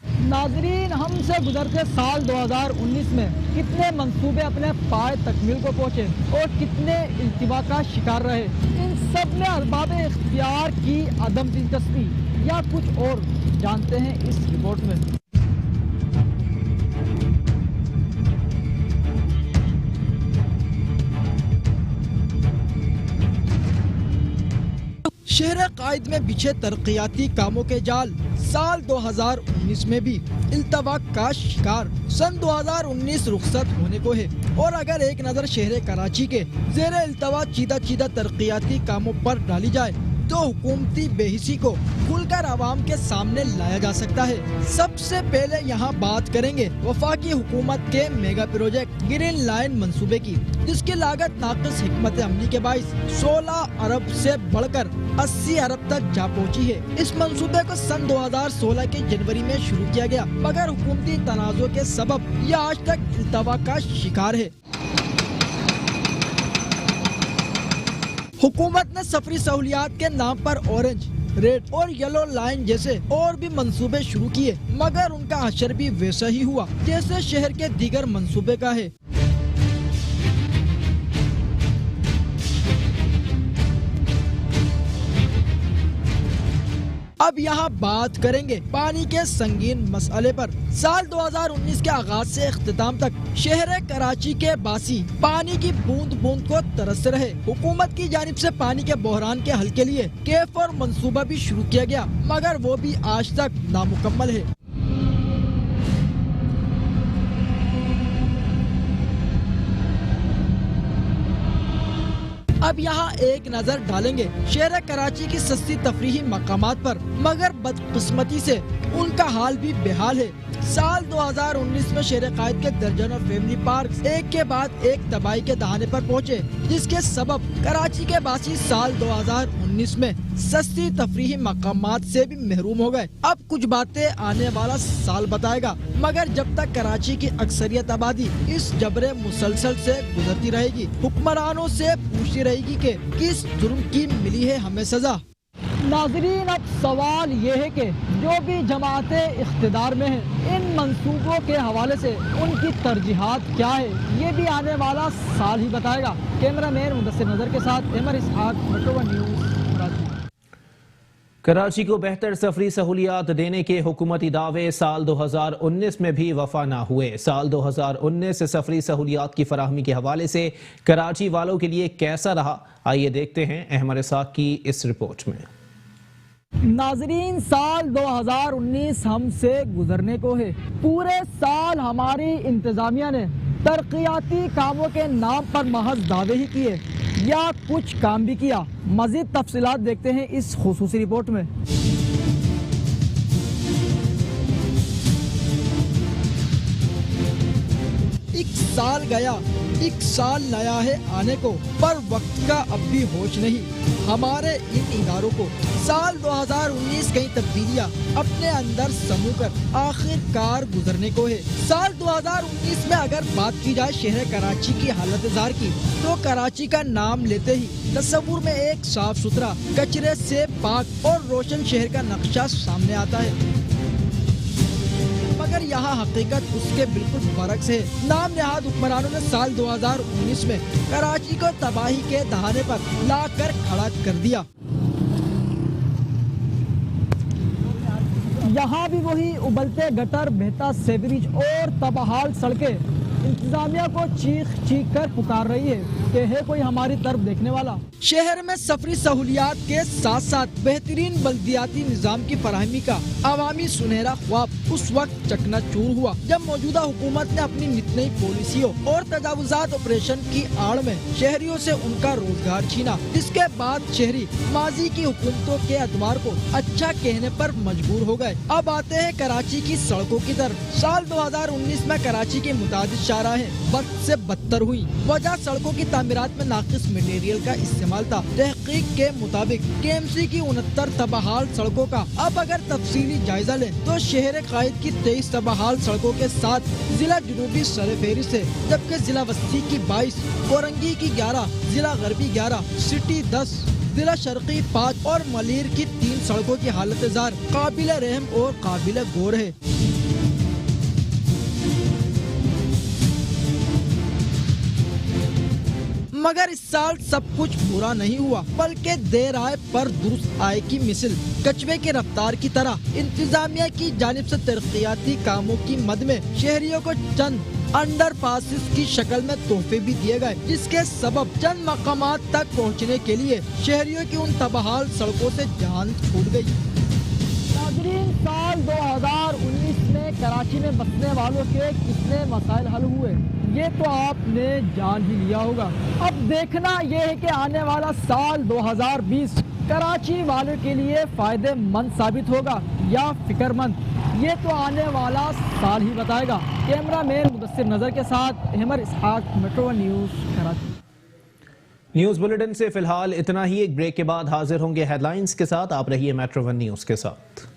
नाजरीन, हमसे गुजरते साल 2019 में कितने मंसूबे अपने पाए तकमील को पहुँचे और कितने इल्तिवा का शिकार रहे। इन सब में अरबाब इख्तियार की अदम दिलचस्पी या कुछ और, जानते हैं इस रिपोर्ट में। शहर कायद में बिछे तरक्याती कामों के जाल साल 2019 में भी इल्तवा का शिकार। सन 2019 रुखसत होने को है और अगर एक नजर शहर कराची के ज़ेरे इल्तवा चीदा तरक्याती कामों पर डाली जाए तो हुकूमती बेहिसी को खुलकर आवाम के सामने लाया जा सकता है। सबसे पहले यहाँ बात करेंगे वफाकी हुकूमत के मेगा प्रोजेक्ट ग्रीन लाइन मंसूबे की, जिसकी लागत नाक़िस हिकमत अमली के बाइस 16 अरब से बढ़कर 80 अरब तक जा पहुँची है। इस मंसूबे को सन 2016 के जनवरी में शुरू किया गया, मगर हुकूमती तनाज़ुर के सबब यह आज तक इल्तवा का शिकार है। हुकूमत ने सफरी सहूलियात के नाम पर ऑरेंज, रेड और येलो लाइन जैसे और भी मंसूबे शुरू किए, मगर उनका असर भी वैसा ही हुआ जैसे शहर के दीगर मंसूबे का है। अब यहाँ बात करेंगे पानी के संगीन मसले पर। साल 2019 के आगाज से इख्तिताम तक शहर कराची के बासी पानी की बूंद बूंद को तरसते रहे। हुकूमत की जानिब से पानी के बहरान के हल के लिए कैफ और मंसूबा भी शुरू किया गया, मगर वो भी आज तक नामुकम्मल है। अब यहाँ एक नजर डालेंगे शहर कराची की सस्ती तफरीही मकामात पर, मगर बदकिस्मती से उनका हाल भी बेहाल है। साल 2019 में शहर कायद के दर्जनों फैमिली पार्क एक के बाद एक तबाही के दहाने पर पहुँचे, जिसके सबब कराची के बासी साल 2019 में सस्ती तफरीही मकामात से भी महरूम हो गए। अब कुछ बातें आने वाला साल बताएगा, मगर जब तक कराची की अक्सरियत आबादी इस जबरे मुसलसल से गुजरती रहेगी, हुक्मरानों से पूछती रहेगी कि किस जुर्म की मिली है हमें सजा। नाजरीन, अब सवाल ये है कि जो भी जमातें इख्तिदार में हैं, इन मंसूबों के हवाले से उनकी तरजीहात क्या है, ये भी आने वाला साल ही बताएगा। कैमरामैन मुदस्सिर नजर के साथ Ahmed Ishaq, metro one news, Karachi. Karachi को बेहतर सफरी सहूलियात देने के हुकूमती दावे साल 2019 में भी वफा ना हुए। साल 2019 सफरी सहूलियात की फराहमी के हवाले से कराची वालों के लिए कैसा रहा, आइए देखते हैं अहमद इसहाक की इस रिपोर्ट में। नाजरीन, साल 2019 हमसे गुजरने को है। पूरे साल हमारी इंतजामिया ने तरक्याती कामों के नाम पर महज दावे ही किए या कुछ काम भी किया। मजीद तफसीलात देखते हैं इस खुसूसी रिपोर्ट में। एक साल गया, एक साल नया है आने को, पर वक्त का अब भी होश नहीं हमारे इन इदारों को। साल 2019 कई तब्दीलियां अपने अंदर समूह कर आखिरकार गुजरने को है। साल 2019 में अगर बात की जाए शहर कराची की हालत जार की, तो कराची का नाम लेते ही तस्वुर में एक साफ सुथरा, कचरे से पाक और रोशन शहर का नक्शा सामने आता है, मगर यहाँ हकीकत उसके बिल्कुल बरक्स है। नाम नहाद हुक्मरानों ने साल 2019 में कराची को तबाही के दहाने पर लाकर खड़ा कर दिया। यहाँ भी वही उबलते गटर, बहता सेवरेज और तबाहाल सड़कें इंतजामिया को चीख चीख कर पुकार रही है कि है कोई हमारी तरफ देखने वाला। शहर में सफरी सहूलियात के साथ साथ बेहतरीन बल्दियाती निजाम की फराहमी का अवामी सुनहरा ख्वाब उस वक्त चकनाचूर हुआ जब मौजूदा हुकूमत ने अपनी नित नई पॉलिसियों और तजावुजात ऑपरेशन की आड़ में शहरियों से उनका रोजगार छीना, जिसके बाद शहरी माजी की हुकूमतों के अदवार को अच्छा कहने पर मजबूर हो गए। अब आते हैं कराची की सड़कों की तरफ। साल 2019 में कराची की मुतादिद शाहराहें वक्त से बदतर हुई। वजह सड़कों की तामीरात में नाकिस मटेरियल का इस्तेमाल था। तहकीक के मुताबिक KMC की 69 तबाहाल सड़कों का अब अगर तफसीली जायजा लें तो शहर कायद की 23 तबाहाल सड़कों के साथ जिला जुनूबी सरफहरिस्त है, जबकि जिला वस्ती की 22, कोरंगी की 11, जिला गरबी 11, सिटी 10, जिला शर्की 5 और मलीर की 3 सड़कों की हालत जार काबिल रहम और काबिल गौर है। मगर इस साल सब कुछ बुरा नहीं हुआ, बल्कि देर आए पर दुरुस्त आए की मिसल। कचवे की रफ्तार की तरह इंतजामिया की जानिब से तरक्याती कामों की मद में शहरियों को चंद अंडर पासिस की शक्ल में तोहफे भी दिए गए, जिसके सबब चंद मकामात तक पहुँचने के लिए शहरियों की उन तबाहाल सड़कों से जान छूट गई। नाज़रीन, साल 2019 में कराची में बसने वालों के कितने मसाइल हल हुए, ये तो आपने जान ही लिया होगा। अब देखना ये है कि आने वाला साल 2020 कराची वालों के लिए फायदेमंद साबित होगा या फिक्रमंद, ये तो आने वाला साल ही बताएगा। कैमरामैन मुदस्सिर नजर के साथ Ahmed Ishaq, metro one news, Karachi. News bulletin से फिलहाल इतना ही। एक ब्रेक के बाद हाजिर होंगे हेडलाइंस के साथ। आप रहिए मेट्रो वन न्यूज़ के साथ।